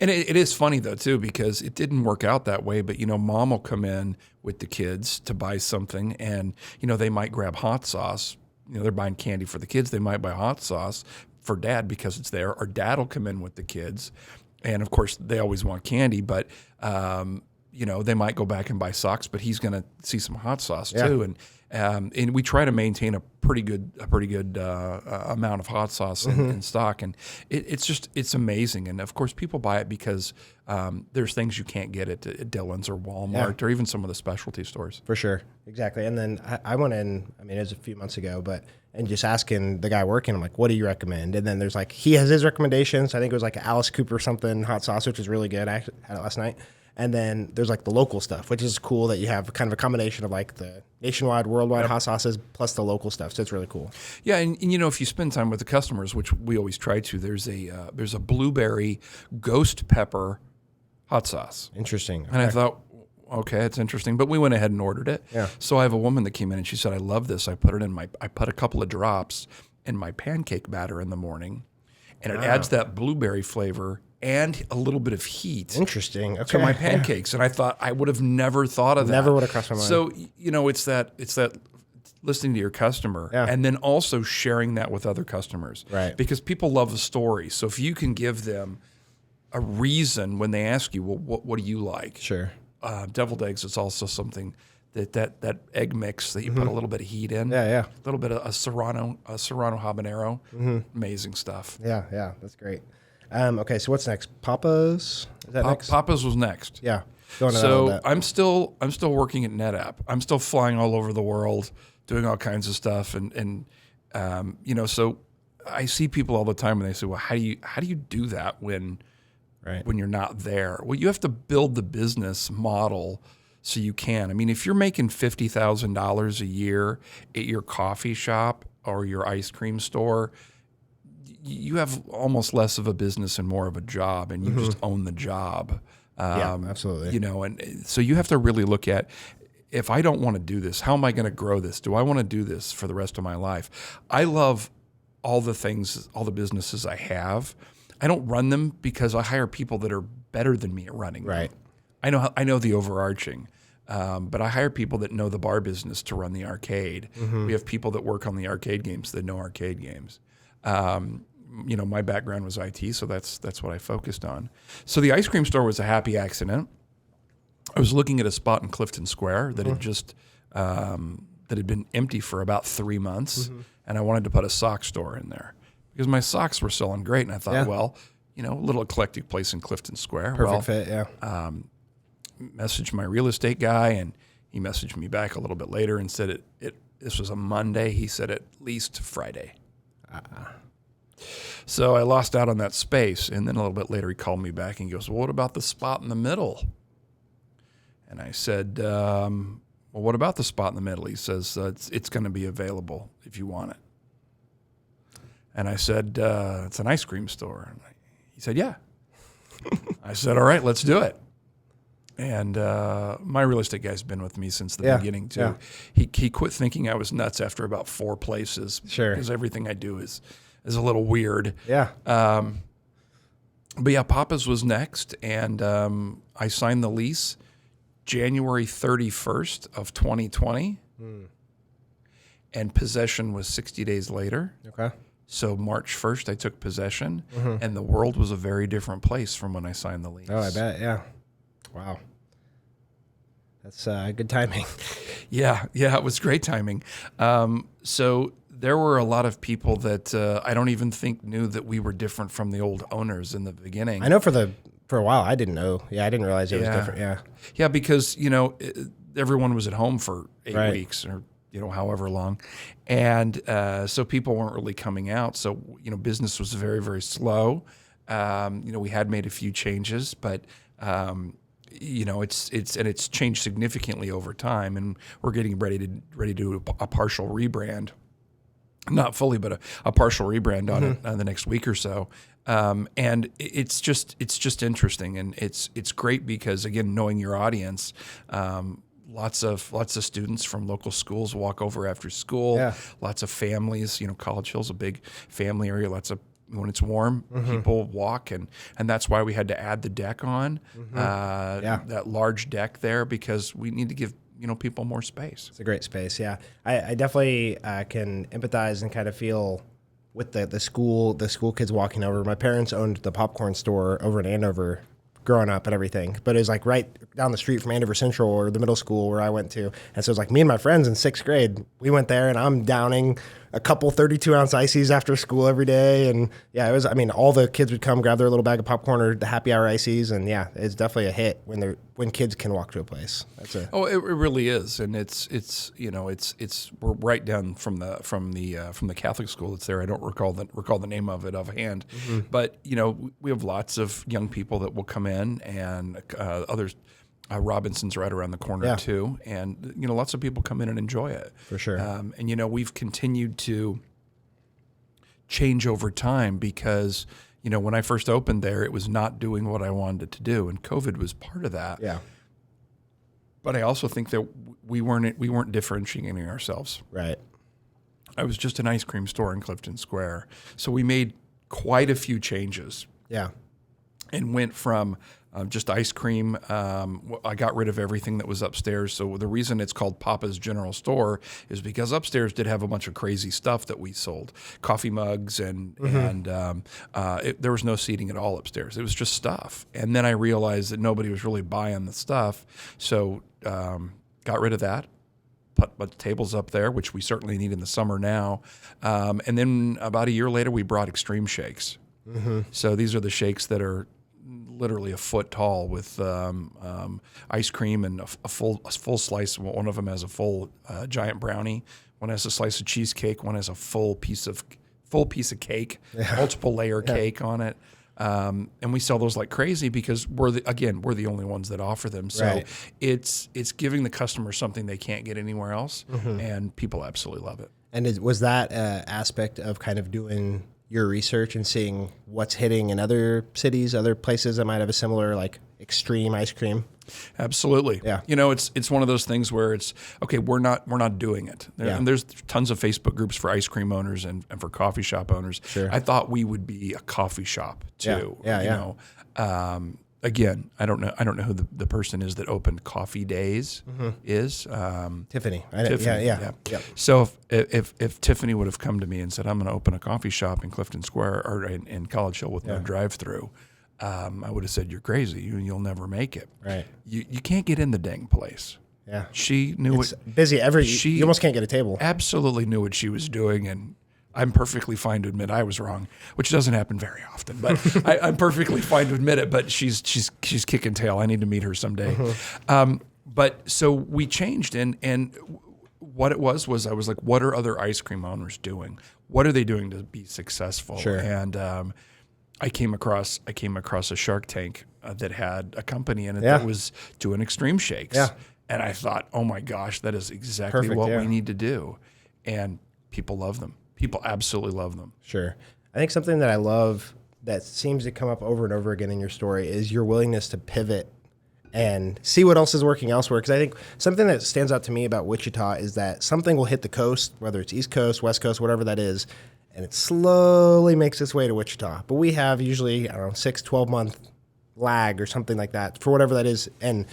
And it is funny though too, because it didn't work out that way. But mom will come in with the kids to buy something, and they might grab hot sauce. They're buying candy for the kids. They might buy hot sauce for dad because it's there. Or dad will come in with the kids, and of course they always want candy. But they might go back and buy socks, but he's going to see some hot sauce too. And we try to maintain a pretty good amount of hot sauce in stock, and it's amazing. And of course, people buy it because there's things you can't get at Dillon's or Walmart or even some of the specialty stores. For sure, exactly. And then I went in. I mean, it was a few months ago, and just asking the guy working, I'm like, "What do you recommend?" And then there's like he has his recommendations. I think it was like Alice Cooper something hot sauce, which is really good. I actually had it last night. And then there's like the local stuff, which is cool that you have kind of a combination of like the nationwide, worldwide hot sauces plus the local stuff. So it's really cool. Yeah, and if you spend time with the customers, which we always try to, there's a blueberry ghost pepper hot sauce. Interesting. Okay. And I thought, okay, it's interesting, but we went ahead and ordered it. Yeah. So I have a woman that came in and she said, "I love this. I put a couple of drops in my pancake batter in the morning, and it adds that blueberry flavor and a little bit of heat." Interesting. Okay. To my pancakes. And I thought I would have never thought of that. Never would have crossed my mind. So, it's that listening to your customer and then also sharing that with other customers. Right. Because people love a story. So if you can give them a reason when they ask you, well, what do you like? Sure. Deviled eggs is also something that egg mix that you put a little bit of heat in. Yeah. A little bit of a serrano habanero. Amazing stuff. Yeah. That's great. Okay, so what's next? Papa's? Is that next? Papa's was next. Yeah. Going to So that. I'm still working at NetApp. I'm still flying all over the world, doing all kinds of stuff, and so I see people all the time and they say, "Well, how do you do that when you're not there?" Well, you have to build the business model so you can. I mean, if you're making $50,000 a year at your coffee shop or your ice cream store, you have almost less of a business and more of a job, and you just own the job. Yeah, absolutely. And so you have to really look at, if I don't want to do this, how am I going to grow this? Do I want to do this for the rest of my life? I love all the businesses I have. I don't run them because I hire people that are better than me at running them. Right. I know the overarching, but I hire people that know the bar business to run the arcade. We have people that work on the arcade games that know arcade games. My background was IT, so that's what I focused on. So the ice cream store was a happy accident. I was looking at a spot in Clifton Square that had been empty for about 3 months, and I wanted to put a sock store in there because my socks were selling great, and I thought, a little eclectic place in Clifton Square. Perfect fit, yeah. Messaged my real estate guy, and he messaged me back a little bit later and said this was a Monday. He said at least Friday. So I lost out on that space, and then a little bit later he called me back and he goes, "Well, what about the spot in the middle?" And I said, "Well, what about the spot in the middle?" He says, it's going to be available if you want it. And I said, "It's an ice cream store." And he said, "Yeah." I said, "All right, let's do it." And my real estate guy's been with me since the beginning too. Yeah. He quit thinking I was nuts after about 4 places. Sure. Because everything I do is a little weird. Yeah. But yeah, Papa's was next, and I signed the lease January 31st of 2020, and possession was 60 days later. Okay. So March 1st, I took possession, and the world was a very different place from when I signed the lease. Oh, I bet. Yeah. Wow. That's good timing. Yeah, it was great timing. So there were a lot of people that I don't even think knew that we were different from the old owners in the beginning. I know for a while I didn't know. Yeah, I didn't realize it was different. Yeah, because everyone was at home for 8 Right. weeks or however long, and so people weren't really coming out. So business was very, very slow. We had made a few changes, but it's changed significantly over time, and we're getting ready to do a partial rebrand, not fully, but a partial rebrand on it the next week or so. And it's just interesting, and it's great because, again, knowing your audience. Lots of students from local schools walk over after school. Yeah. Lots of families. College Hill's a big family area. When it's warm, people walk, and that's why we had to add the deck on, that large deck there, because we need to give people more space. It's a great space. Yeah, I definitely can empathize and kind of feel with the school kids walking over. My parents owned the popcorn store over in Andover growing up and everything, but it was like right down the street from Andover Central, or the middle school where I went to. And so it was like me and my friends in 6th grade, we went there, and I'm downing a couple 32-ounce ices after school every day. And yeah, all the kids would come grab their little bag of popcorn or the happy hour ices. And yeah, it's definitely a hit when kids can walk to a place. It really is. And it's we're right down from the Catholic school that's there. I don't recall the name of it offhand, but we have lots of young people that will come in, and others. Robinson's right around the corner too, and lots of people come in and enjoy it For sure. And we've continued to change over time because when I first opened there, it was not doing what I wanted it to do, and COVID was part of that. Yeah. But I also think that we weren't differentiating ourselves. Right. I was just an ice cream store in Clifton Square, so we made quite a few changes. Yeah. And went from just ice cream. I got rid of everything that was upstairs. So the reason it's called Papa's General Store is because upstairs did have a bunch of crazy stuff that we sold, coffee mugs, and there was no seating at all upstairs. It was just stuff. And then I realized that nobody was really buying the stuff, so got rid of that. Put the tables up there, which we certainly need in the summer now. And then about a year later, we brought extreme shakes. So these are the shakes that are literally a foot tall with ice cream and a full slice. One of them has a full giant brownie. One has a slice of cheesecake. One has a full piece of cake, multiple layer cake on it. And we sell those like crazy because we're the only ones that offer them. So it's giving the customer something they can't get anywhere else, and people absolutely love it. And was that aspect of kind of doing your research and seeing what's hitting in other cities, other places that might have a similar like extreme ice cream? Absolutely. Yeah. It's one of those things where it's okay. We're not doing it. And there's tons of Facebook groups for ice cream owners and for coffee shop owners. Sure. I thought we would be a coffee shop too. Yeah. Again, I don't know who the person is that opened Coffee Days is. Tiffany. Tiffany. Yeah. So if Tiffany would have come to me and said, I'm going to open a coffee shop in Clifton Square or in College Hill with no drive-through, I would have said, you're crazy. You'll never make it. Right. You can't get in the dang place. Yeah. She knew it's busy. You almost can't get a table. Absolutely knew what she was doing, and I'm perfectly fine to admit I was wrong, which doesn't happen very often. But I'm perfectly fine to admit it. But she's kicking tail. I need to meet her someday. But so we changed, and what it was I was like, what are other ice cream owners doing? What are they doing to be successful? Sure. And I came across a Shark Tank that had a company in it that was doing extreme shakes. Yeah. And I thought, oh my gosh, that is exactly Perfect, what we need to do. And people love them. People absolutely love them. Sure. I think something that I love that seems to come up over and over again in your story is your willingness to pivot and see what else is working elsewhere. Because I think something that stands out to me about Wichita is that something will hit the coast, whether it's East Coast, West Coast, whatever that is, and it slowly makes its way to Wichita. But we have usually, 6, 12-month lag or something like that for whatever that is. And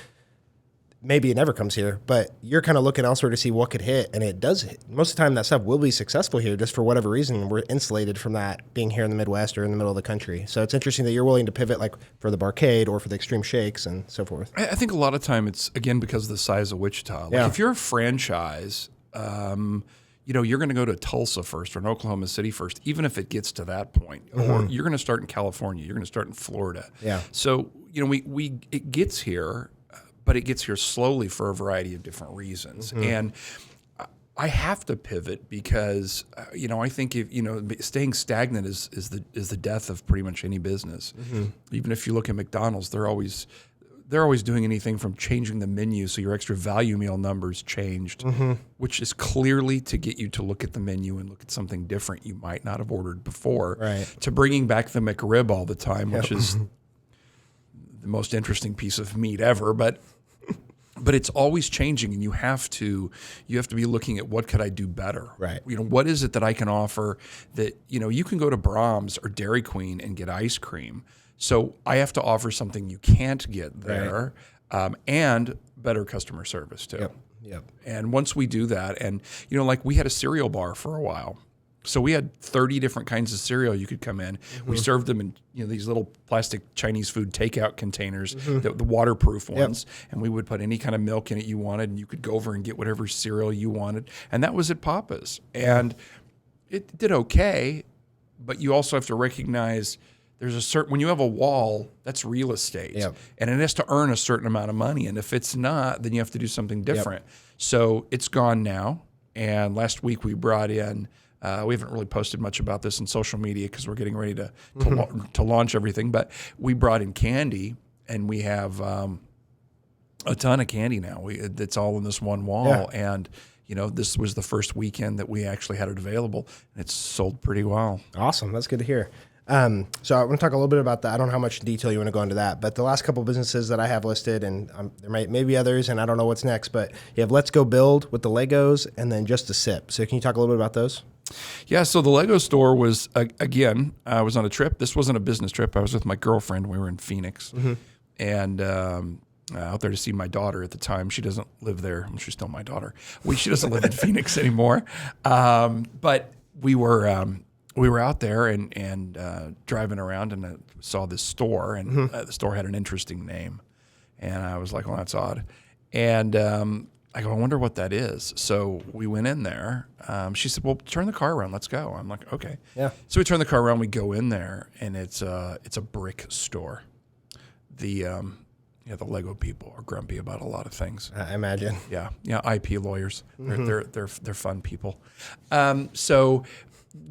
maybe it never comes here, but you're kind of looking elsewhere to see what could hit, and it does hit. Most of the time that stuff will be successful here, just for whatever reason. We're insulated from that being here in the Midwest or in the middle of the country. So it's interesting that you're willing to pivot like for the barcade or for the extreme shakes and so forth. I think a lot of time it's, again, because of the size of Wichita. Like if you're a franchise, you're going to go to Tulsa first or in Oklahoma City first, even if it gets to that point. Or you're going to start in California. You're going to start in Florida. Yeah. So, it gets here, but it gets here slowly for a variety of different reasons. And I have to pivot because, I think staying stagnant is the death of pretty much any business. Even if you look at McDonald's, they're always doing anything from changing the menu so your extra value meal numbers changed, which is clearly to get you to look at the menu and look at something different you might not have ordered before, to bringing back the McRib all the time, which is the most interesting piece of meat ever, but it's always changing, and you have to be looking at what could I do better. Right. What is it that I can offer that, you can go to Brahms or Dairy Queen and get ice cream. So I have to offer something you can't get there, and better customer service too. Yep. And once we do that, and like we had a cereal bar for a while. So we had 30 different kinds of cereal you could come in. We served them in these little plastic Chinese food takeout containers, the waterproof ones, and we would put any kind of milk in it you wanted, and you could go over and get whatever cereal you wanted. And that was at Papa's. And it did okay, but you also have to recognize there's when you have a wall, that's real estate, and it has to earn a certain amount of money. And if it's not, then you have to do something different. So it's gone now. And last week we brought in. We haven't really posted much about this in social media because we're getting ready to launch everything. But we brought in candy, and we have a ton of candy now. It's all in this one wall, and this was the first weekend that we actually had it available, and it's sold pretty well. Awesome, that's good to hear. So I want to talk a little bit about that. I don't know how much detail you want to go into that, but the last couple of businesses that I have listed, and there may be others, and I don't know what's next, but you have Let's Go Build with the Legos, and then Just a Sip. So can you talk a little bit about those? Yeah, so the Lego store was, again, I was on a trip. This wasn't a business trip. I was with my girlfriend. We were in Phoenix, and out there to see my daughter at the time. She doesn't live there. She's still my daughter. She doesn't live in Phoenix anymore. But we were out there and driving around, and I saw this store, and the store had an interesting name. And I was like, well, that's odd. And I go, I wonder what that is. So we went in there. She said, well, turn the car around. Let's go. I'm like, okay. Yeah. So we turn the car around. We go in there, and it's a brick store. The Lego people are grumpy about a lot of things. I imagine. Yeah. IP lawyers. They're fun people. So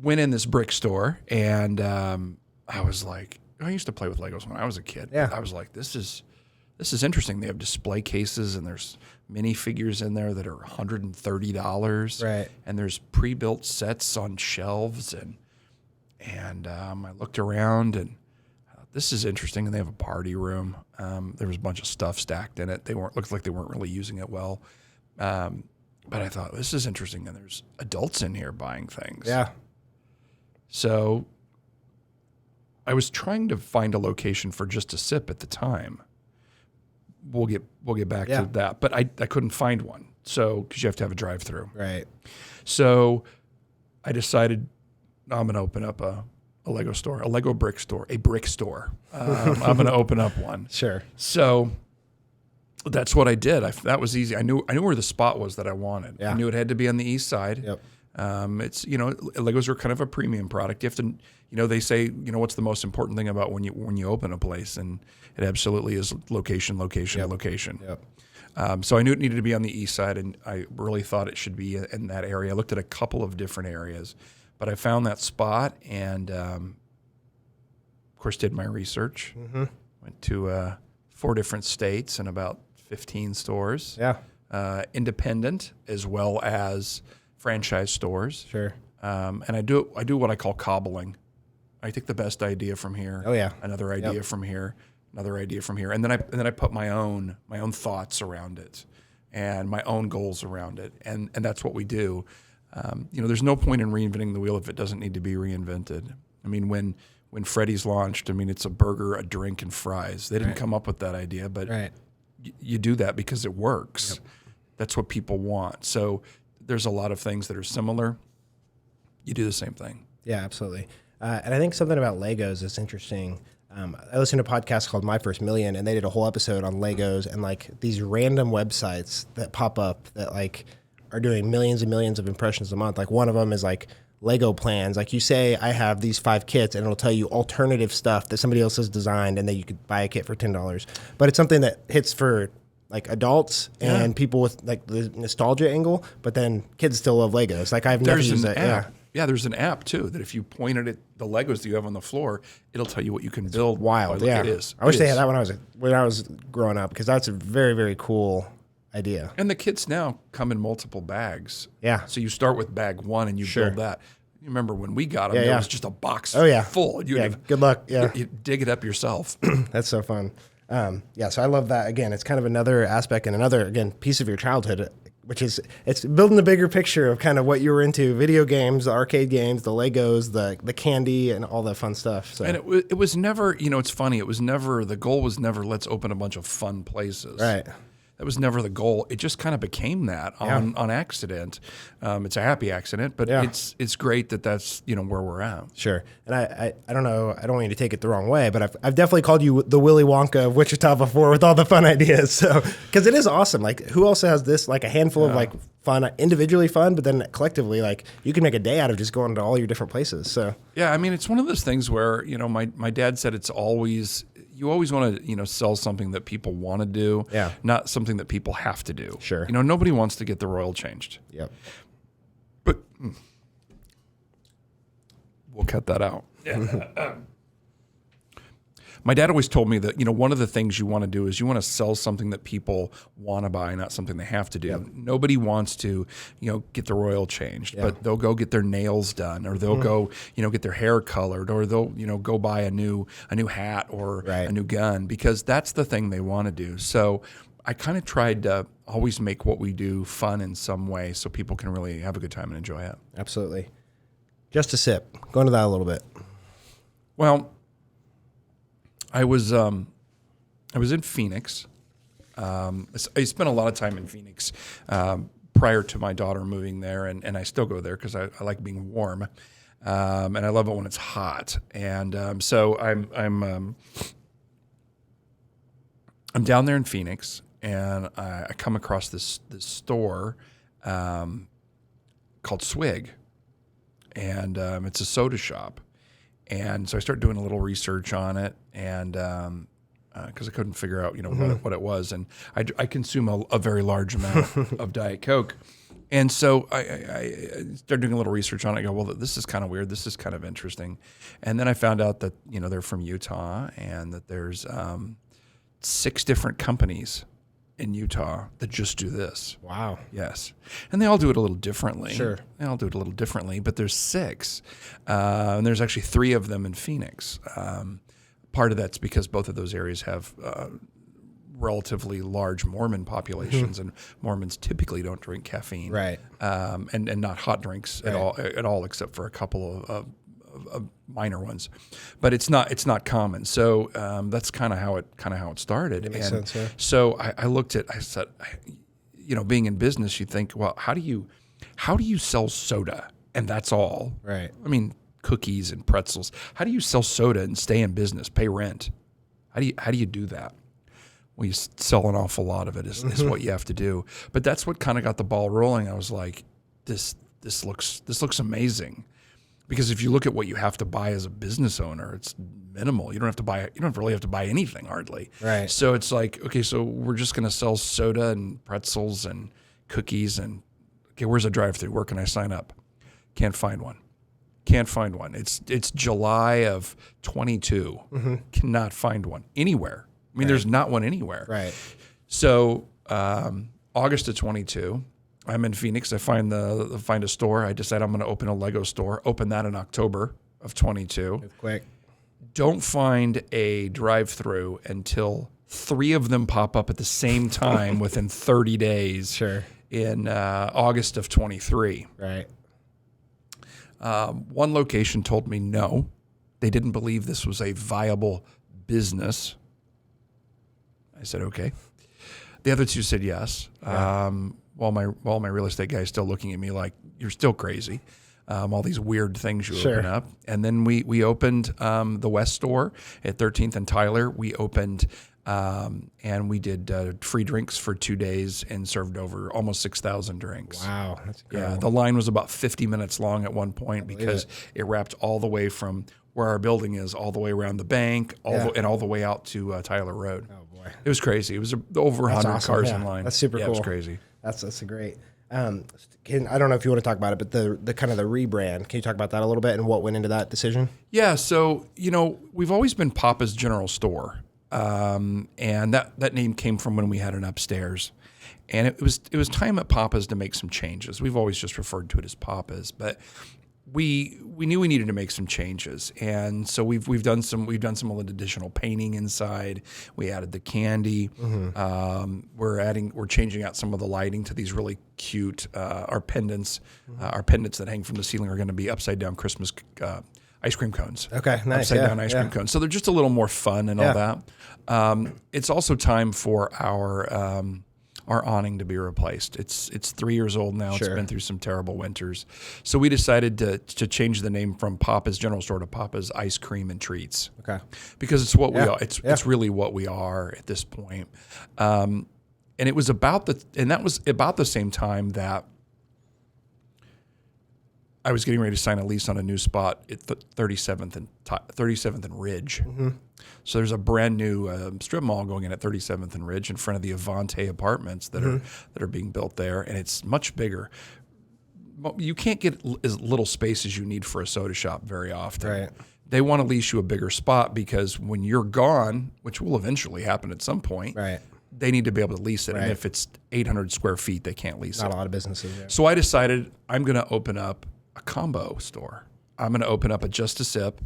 went in this brick store, and I was like, I used to play with Legos when I was a kid. Yeah. I was like, this is interesting. They have display cases, and there's minifigures in there that are $130. Right. And there's pre-built sets on shelves, and I looked around, and this is interesting. And they have a party room. There was a bunch of stuff stacked in it. Looked like they weren't really using it well. But I thought, this is interesting, and there's adults in here buying things. Yeah. So I was trying to find a location for Just a Sip at the time. We'll get back to that, but I couldn't find one. So because you have to have a drive-through, right? So I decided I'm going to open up a Lego store, a Lego brick store, a brick store. I'm going to open up one. Sure. So that's what I did. That was easy. I knew where the spot was that I wanted. Yeah. I knew it had to be on the east side. Yep. It's Legos are kind of a premium product. You have to, they say, what's the most important thing about when you open a place, and it absolutely is location. Yep. So I knew it needed to be on the east side, and I really thought it should be in that area. I looked at a couple of different areas, but I found that spot, and of course did my research. Went to 4 different states and about 15 stores. Yeah. Independent as well as franchise stores. Sure. And I do what I call cobbling. I take the best idea from here. Oh yeah. Another idea from here. Another idea from here. And then I put my own thoughts around it, and my own goals around it. And that's what we do. There's no point in reinventing the wheel if it doesn't need to be reinvented. I mean, when Freddy's launched, it's a burger, a drink, and fries. They didn't come up with that idea, but you do that because it works. Yep. That's what people want. So there's a lot of things that are similar. You do the same thing. Yeah, absolutely. And I think something about Legos is interesting. I listened to a podcast called My First Million, and they did a whole episode on Legos and like these random websites that pop up that like are doing millions and millions of impressions a month. Like one of them is like Lego plans. Like you say, I have these 5 kits, and it'll tell you alternative stuff that somebody else has designed, and then you could buy a kit for $10. But it's something that hits for like adults and people with like the nostalgia angle, but then kids still love Legos. Like I've never used that. Yeah. Yeah, there's an app too that if you pointed at the Legos that you have on the floor, it'll tell you what you can build. Wild, yeah. It is. I wish they had that when I was growing up, because that's a very, very cool idea. And the kits now come in multiple bags. Yeah. So you start with bag 1 and you build that. You remember when we got them, there was just a box full. Good luck. Yeah. You dig it up yourself. That's so fun. So I love that. Again, it's kind of another aspect and another, again, piece of your childhood, which is, it's building the bigger picture of kind of what you were into: video games, the arcade games, the Legos, the candy, and all that fun stuff. So. And it was never, it's funny, the goal was never, let's open a bunch of fun places. Right. That was never the goal. It just kind of became that on accident. It's a happy accident, but it's great that that's where we're at. Sure. And I don't know, I don't want you to take it the wrong way, but I've definitely called you the Willy Wonka of Wichita before with all the fun ideas. So because it is awesome. Like who else has this? Like a handful of like fun, individually fun, but then collectively, like you can make a day out of just going to all your different places. So yeah, I mean, it's one of those things where my dad said you always want to, sell something that people want to do, not something that people have to do. Sure. Nobody wants to get their oil changed. Yep. But we'll cut that out. Yeah. My dad always told me that, one of the things you want to do is you want to sell something that people want to buy, not something they have to do. Yep. Nobody wants to, get their oil changed, but they'll go get their nails done, or they'll go, get their hair colored, or they'll, go buy a new hat or a new gun, because that's the thing they want to do. So I kind of tried to always make what we do fun in some way so people can really have a good time and enjoy it. Absolutely. Just a sip. Go into that a little bit. Well, I was in Phoenix. I spent a lot of time in Phoenix prior to my daughter moving there, and I still go there because I like being warm, and I love it when it's hot. And so I'm down there in Phoenix, and I come across this store called Swig, and it's a soda shop. And so I started doing a little research on it, and because I couldn't figure out, what it was, and I consume a very large amount of Diet Coke, and so I started doing a little research on it. I go, well, this is kind of weird. This is kind of interesting, and then I found out that they're from Utah, and that there's 6 different companies in Utah that just do this. Wow. Yes. And they all do it a little differently. Sure. They all do it a little differently, but there's 6. And there's actually 3 of them in Phoenix. Part of that's because both of those areas have relatively large Mormon populations, and Mormons typically don't drink caffeine. Right. And not hot drinks at all, except for a couple of minor ones, but it's not common. So that's kind of how it started. It makes sense. Yeah. So I looked at, I said, being in business, you think, well, how do you sell soda and that's all? Right. I mean, cookies and pretzels. How do you sell soda and stay in business, pay rent? How do you do that? Well, you sell an awful lot of it is what you have to do. But that's what kind of got the ball rolling. I was like, this looks amazing. Because if you look at what you have to buy as a business owner, it's minimal. You don't really have to buy anything hardly. Right. So it's like, okay, so we're just going to sell soda and pretzels and cookies, and okay, where's a drive-through? Where can I sign up? Can't find one. It's July of 22. Cannot find one anywhere. I mean, there's not one anywhere. Right. So August of 22. I'm in Phoenix. I find a store. I decide I'm going to open a Lego store. Open that in October of 22. Move quick. Don't find a drive-through until 3 of them pop up at the same time within 30 days. Sure. In August of 23. Right. One location told me no. They didn't believe this was a viable business. I said, okay. The other two said yes. Yeah. While my real estate guy is still looking at me like, you're still crazy. All these weird things you open up. And then we opened the West store at 13th and Tyler. We opened and we did free drinks for 2 days and served over almost 6,000 drinks. Wow. That's incredible. Yeah, the line was about 50 minutes long at one point because it wrapped all the way from where our building is all the way around the bank and all the way out to Tyler Road. Oh, boy. It was crazy. It was over 100 awesome. cars Yeah. in line. That's super cool. It was crazy. That's a great. I don't know if you want to talk about it, but the kind of the rebrand. Can you talk about that a little bit and what went into that decision? Yeah, so we've always been Papa's General Store, and that name came from when we had an upstairs, and it was time at Papa's to make some changes. We've always just referred to it as Papa's, but we knew we needed to make some changes, and so we've done some additional painting inside. We added the candy. We're changing out some of the lighting to these really cute our pendants. Our pendants that hang from the ceiling are going to be upside down Christmas ice cream cones. Okay, nice. Upside down ice cream cones. So they're just a little more fun and all that. It's also time for our awning to be replaced. It's 3 years old now. It's been through some terrible winters. So we decided to change the name from Papa's General Store to Papa's Ice Cream and Treats. Okay. Because it's what we are. It's really what we are at this point. And it was that was about the same time that I was getting ready to sign a lease on a new spot at 37th and Ridge. Mm-hmm. So there's a brand new strip mall going in at 37th and Ridge in front of the Avante apartments that are being built there, and it's much bigger. You can't get as little space as you need for a soda shop very often. Right. They want to lease you a bigger spot because when you're gone, which will eventually happen at some point, right, they need to be able to lease it. Right. And if it's 800 square feet, they can't lease it. Not a lot of businesses. Yeah. So I decided I'm going to open up a combo store. I'm going to open up a Just a Sip,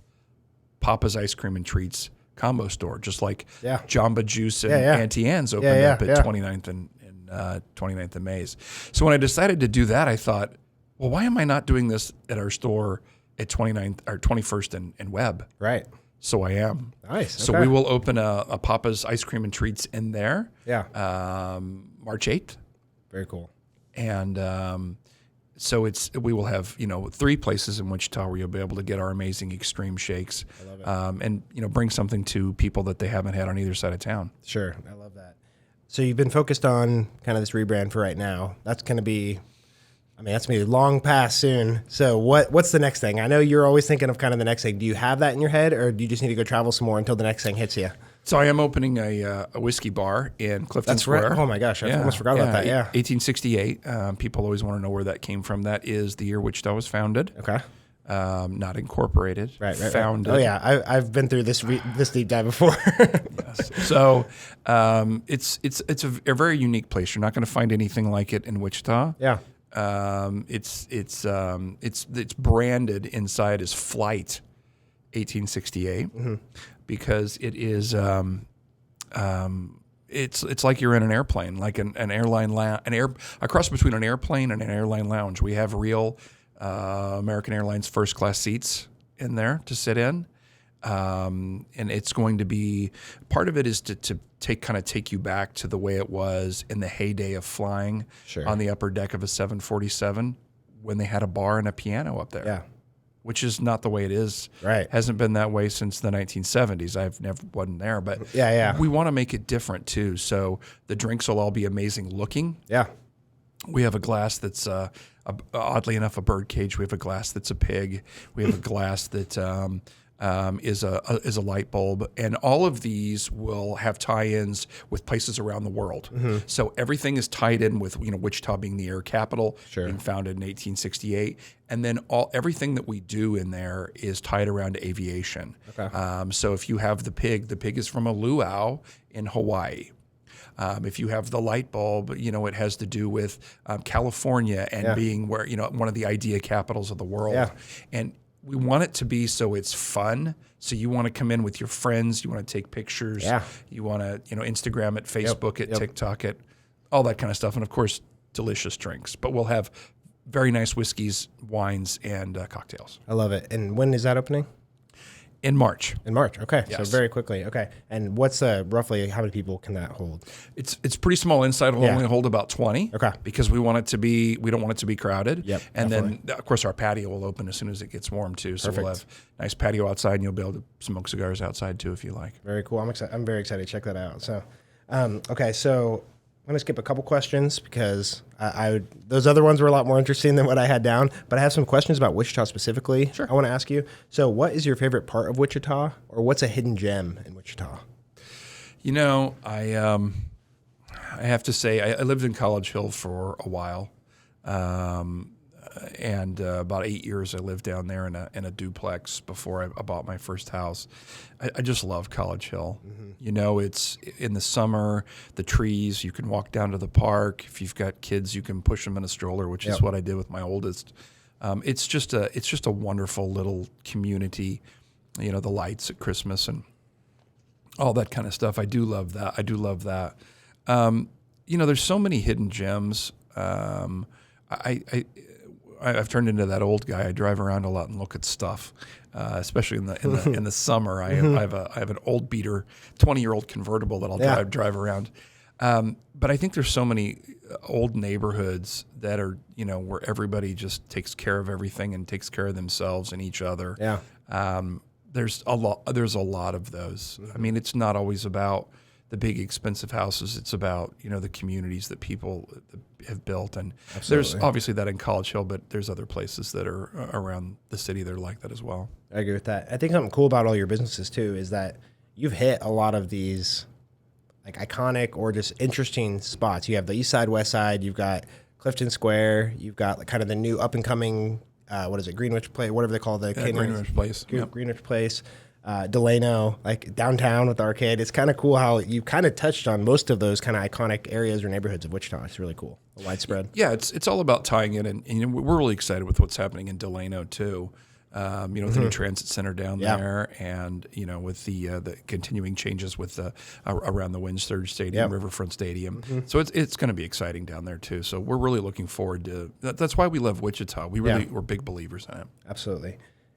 Papa's Ice Cream and Treats combo store, just like Jamba Juice and Auntie Anne's opened up at 29th and 29th and Mays. So when I decided to do that, I thought, well, why am I not doing this at our store at 29th or 21st and Webb? Right. So I am. Nice. So we will open a Papa's Ice Cream and Treats in there. Yeah. March 8th. Very cool. And so we will have 3 places in Wichita where you'll be able to get our amazing extreme shakes. I love it. And bring something to people that they haven't had on either side of town. Sure, I love that. So you've been focused on kind of this rebrand for right now. That's going to be, that's going to be long past soon. So what's the next thing? I know you're always thinking of kind of the next thing. Do you have that in your head, or do you just need to go travel some more until the next thing hits you? So I am opening a whiskey bar in Clifton Square. Right. Oh my gosh, I almost forgot about that. Yeah, 1868. People always want to know where that came from. That is the year Wichita was founded. Okay. Not incorporated. Right. Founded. Oh yeah, I've been through this deep dive before. Yes. So it's a very unique place. You're not going to find anything like it in Wichita. Yeah. It's branded inside as Flight 1868. Mm-hmm. Because it is, it's like you're in an airplane, like an airline a cross between an airplane and an airline lounge. We have real American Airlines first class seats in there to sit in, and it's going to be part of it is to take you back to the way it was in the heyday of flying on the upper deck of a 747 when they had a bar and a piano up there. Yeah. Which is not the way it is. Right. Hasn't been that way since the 1970s. I've never wasn't there, but we want to make it different too. So the drinks will all be amazing looking. Yeah. We have a glass that's oddly enough a bird cage. We have a glass that's a pig. We have a glass that is a light bulb, and all of these will have tie-ins with places around the world. Mm-hmm. So everything is tied in with Wichita being the air capital, being founded in 1868, and then everything that we do in there is tied around aviation. Okay. So if you have the pig is from a luau in Hawaii. If you have the light bulb, it has to do with California and being where one of the idea capitals of the world. Yeah. And we want it to be so it's fun. So you want to come in with your friends. You want to take pictures. Yeah. You want to, Instagram it, Facebook it, TikTok it, all that kind of stuff. And, of course, delicious drinks. But we'll have very nice whiskeys, wines, and cocktails. I love it. And when is that opening? In March. In March. Okay. Yes. So very quickly. Okay. And what's roughly how many people can that hold? It's pretty small inside. It'll only hold about 20. Okay. Because we don't want it to be crowded. Yep. And definitely. then of course our patio will open as soon as it gets warm too. So Perfect. we'll have nice patio outside and you'll be able to smoke cigars outside too if you like. Very cool. I'm excited. I'm very excited to check that out. So, okay. So I'm going to skip a couple questions because those other ones were a lot more interesting than what I had down. But I have some questions about Wichita specifically. Sure. I want to ask you. So, what is your favorite part of Wichita, or what's a hidden gem in Wichita? You know, I have to say I lived in College Hill for a while, and about 8 years I lived down there in a duplex before I bought my first house. I just love College Hill. Mm-hmm. You know, it's in the summer, the trees. You can walk down to the park. If you've got kids, you can push them in a stroller, which is what I did with my oldest. It's just a wonderful little community. You know, the lights at Christmas and all that kind of stuff. I do love that. You know, there's so many hidden gems. I've turned into that old guy. I drive around a lot and look at stuff, especially in the summer. I have an old beater, 20-year-old convertible that I'll drive around. But I think there's so many old neighborhoods that are, you know, where everybody just takes care of everything and takes care of themselves and each other. Yeah. There's a lot of those. Mm-hmm. I mean, it's not always about the big expensive houses. It's about, you know, the communities that people have built. And There's obviously that in College Hill, but there's other places that are around the city that are like that as well. I agree with that. I think something cool about all your businesses too is that you've hit a lot of these like iconic or just interesting spots. You have the East Side, West Side. You've got Clifton Square. You've got like kind of the new up and coming, Greenwich Place, whatever they call the Greenwich Place. Greenwich Place. Delano, like downtown with the arcade. It's kind of cool how you kind of touched on most of those kind of iconic areas or neighborhoods of Wichita. It's really cool, widespread. Yeah, it's all about tying in, and you know, we're really excited with what's happening in Delano too. You know, with the new transit center down there, and you know, with the continuing changes with around the Wind Surge Stadium, Riverfront Stadium. Mm-hmm. So it's going to be exciting down there too. So we're really looking forward to. That's why we love Wichita. We're big believers in it. Absolutely.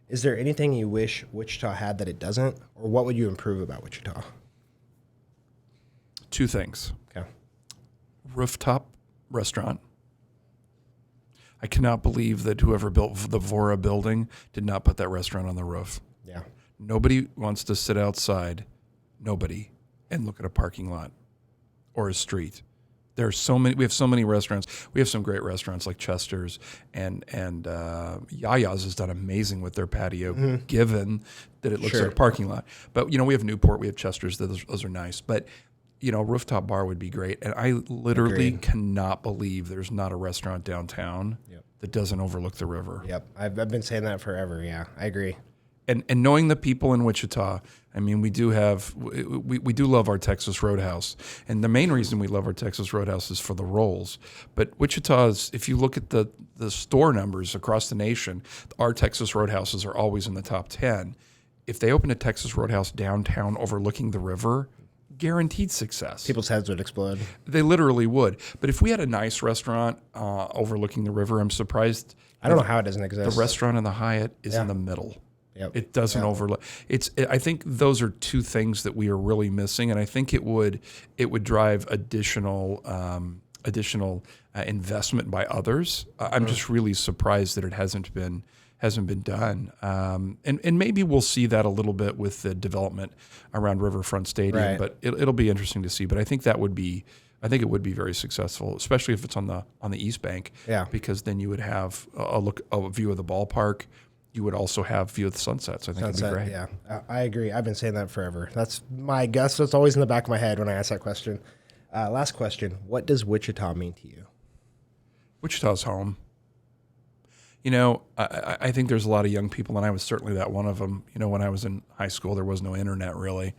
Is there anything you wish Wichita had that it doesn't, or what would you improve about Wichita? Two things. Okay. Rooftop restaurant. I cannot believe that whoever built the Vora building did not put that restaurant on the roof. Yeah. Nobody wants to sit outside, and look at a parking lot or a street. There are so many. We have so many restaurants. We have some great restaurants like Chester's and Yaya's has done amazing with their patio, given that it looks like a parking lot. But you know, we have Newport, we have Chester's. Those are nice. But you know, Rooftop Bar would be great. And I literally cannot believe there's not a restaurant downtown that doesn't overlook the river. Yep, I've been saying that forever. Yeah, I agree. And knowing the people in Wichita, I mean, we do love our Texas Roadhouse. And the main reason we love our Texas Roadhouse is for the rolls. But Wichita's, if you look at the store numbers across the nation, our Texas Roadhouses are always in the top 10. If they open a Texas Roadhouse downtown overlooking the river, guaranteed success. People's heads would explode. They literally would. But if we had a nice restaurant overlooking the river, I'm surprised. I don't know how it doesn't exist. The restaurant in the Hyatt is in the middle. Yep. It doesn't overlook. I think those are two things that we are really missing, and I think it would drive additional investment by others. I'm just really surprised that it hasn't been done. And maybe we'll see that a little bit with the development around Riverfront Stadium. But it'll be interesting to see. But I think it would be very successful, especially if it's on the East Bank. Yeah. Because then you would have a view of the ballpark. You would also have view of the sunsets. I think it'd be great. Yeah, I agree. I've been saying that forever. That's my guess. That's always in the back of my head when I ask that question. Last question. What does Wichita mean to you? Wichita's home. You know, I think there's a lot of young people, and I was certainly that one of them. You know, when I was in high school, there was no internet really.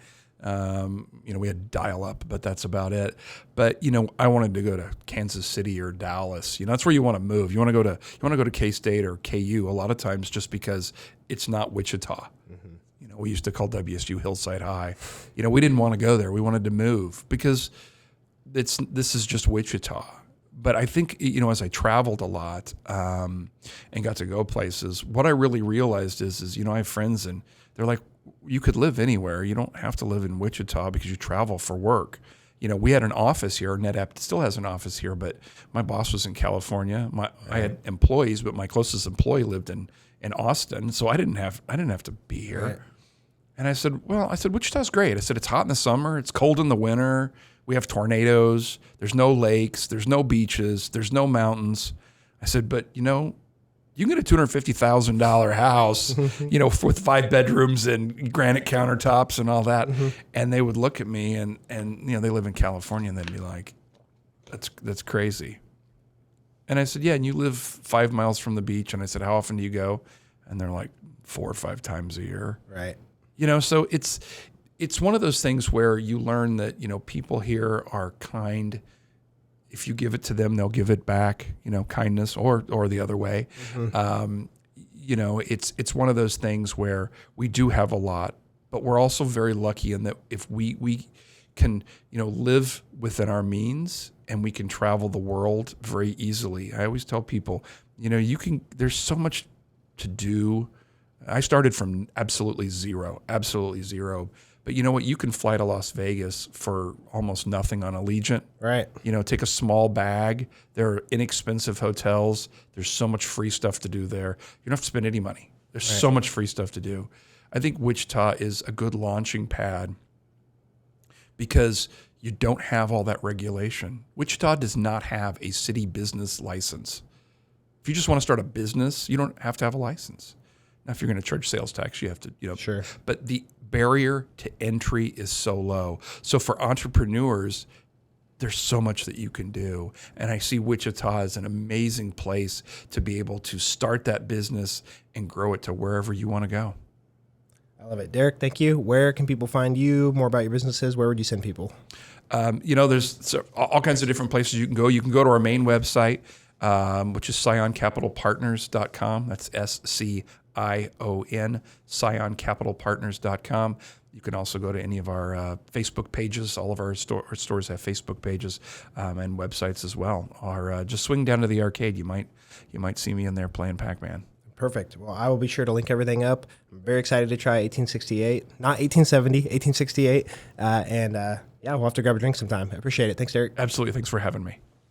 You know, we had dial-up, but that's about it. But you know, I wanted to go to Kansas City or Dallas. You know, that's where you want to move. You want to go to K-State or KU a lot of times, just because it's not Wichita. Mm-hmm. You know, we used to call WSU Hillside High. You know, we didn't want to go there. We wanted to move because this is just Wichita. But I think, you know, as I traveled a lot and got to go places, what I really realized is you know, I have friends and they're like, you could live anywhere. You don't have to live in Wichita because you travel for work. We had an office here. NetApp still has an office here, but my boss was in California. I had employees, but my closest employee lived in Austin, so I didn't have to be here. Right. And I said, Wichita's great. I said, it's hot in the summer. It's cold in the winter. We have tornadoes. There's no lakes. There's no beaches. There's no mountains. I said, but you can get a $250,000 house, with 5 bedrooms and granite countertops and all that. Mm-hmm. And they would look at me and they live in California, and they'd be like, that's crazy. And I said, yeah, and you live 5 miles from the beach. And I said, how often do you go? And they're like 4 or 5 times a year. Right. So it's one of those things where you learn that, people here are kind. If you give it to them, they'll give it back, kindness or the other way. Mm-hmm. It's one of those things where we do have a lot, but we're also very lucky in that if we can, live within our means and we can travel the world very easily. I always tell people, there's so much to do. I started from absolutely zero. But you know what? You can fly to Las Vegas for almost nothing on Allegiant. Right. Take a small bag. There are inexpensive hotels. There's so much free stuff to do there. You don't have to spend any money. There's so much free stuff to do. I think Wichita is a good launching pad because you don't have all that regulation. Wichita does not have a city business license. If you just want to start a business, you don't have to have a license. Now, if you're going to charge sales tax, you have to, Sure. But the barrier to entry is so low. So for entrepreneurs, there's so much that you can do. And I see Wichita as an amazing place to be able to start that business and grow it to wherever you want to go. I love it. Derek, thank you. Where can people find you? More about your businesses? Where would you send people? There's all kinds of different places you can go. You can go to our main website, which is ScionCapitalPartners.com. That's SCION, ScionCapitalPartners.com. You can also go to any of our Facebook pages. All of our stores have Facebook pages and websites as well. Or just swing down to the arcade. You might see me in there playing Pac-Man. Perfect. Well, I will be sure to link everything up. I'm very excited to try 1868, not 1870, 1868. We'll have to grab a drink sometime. I appreciate it. Thanks, Derek. Absolutely. Thanks for having me.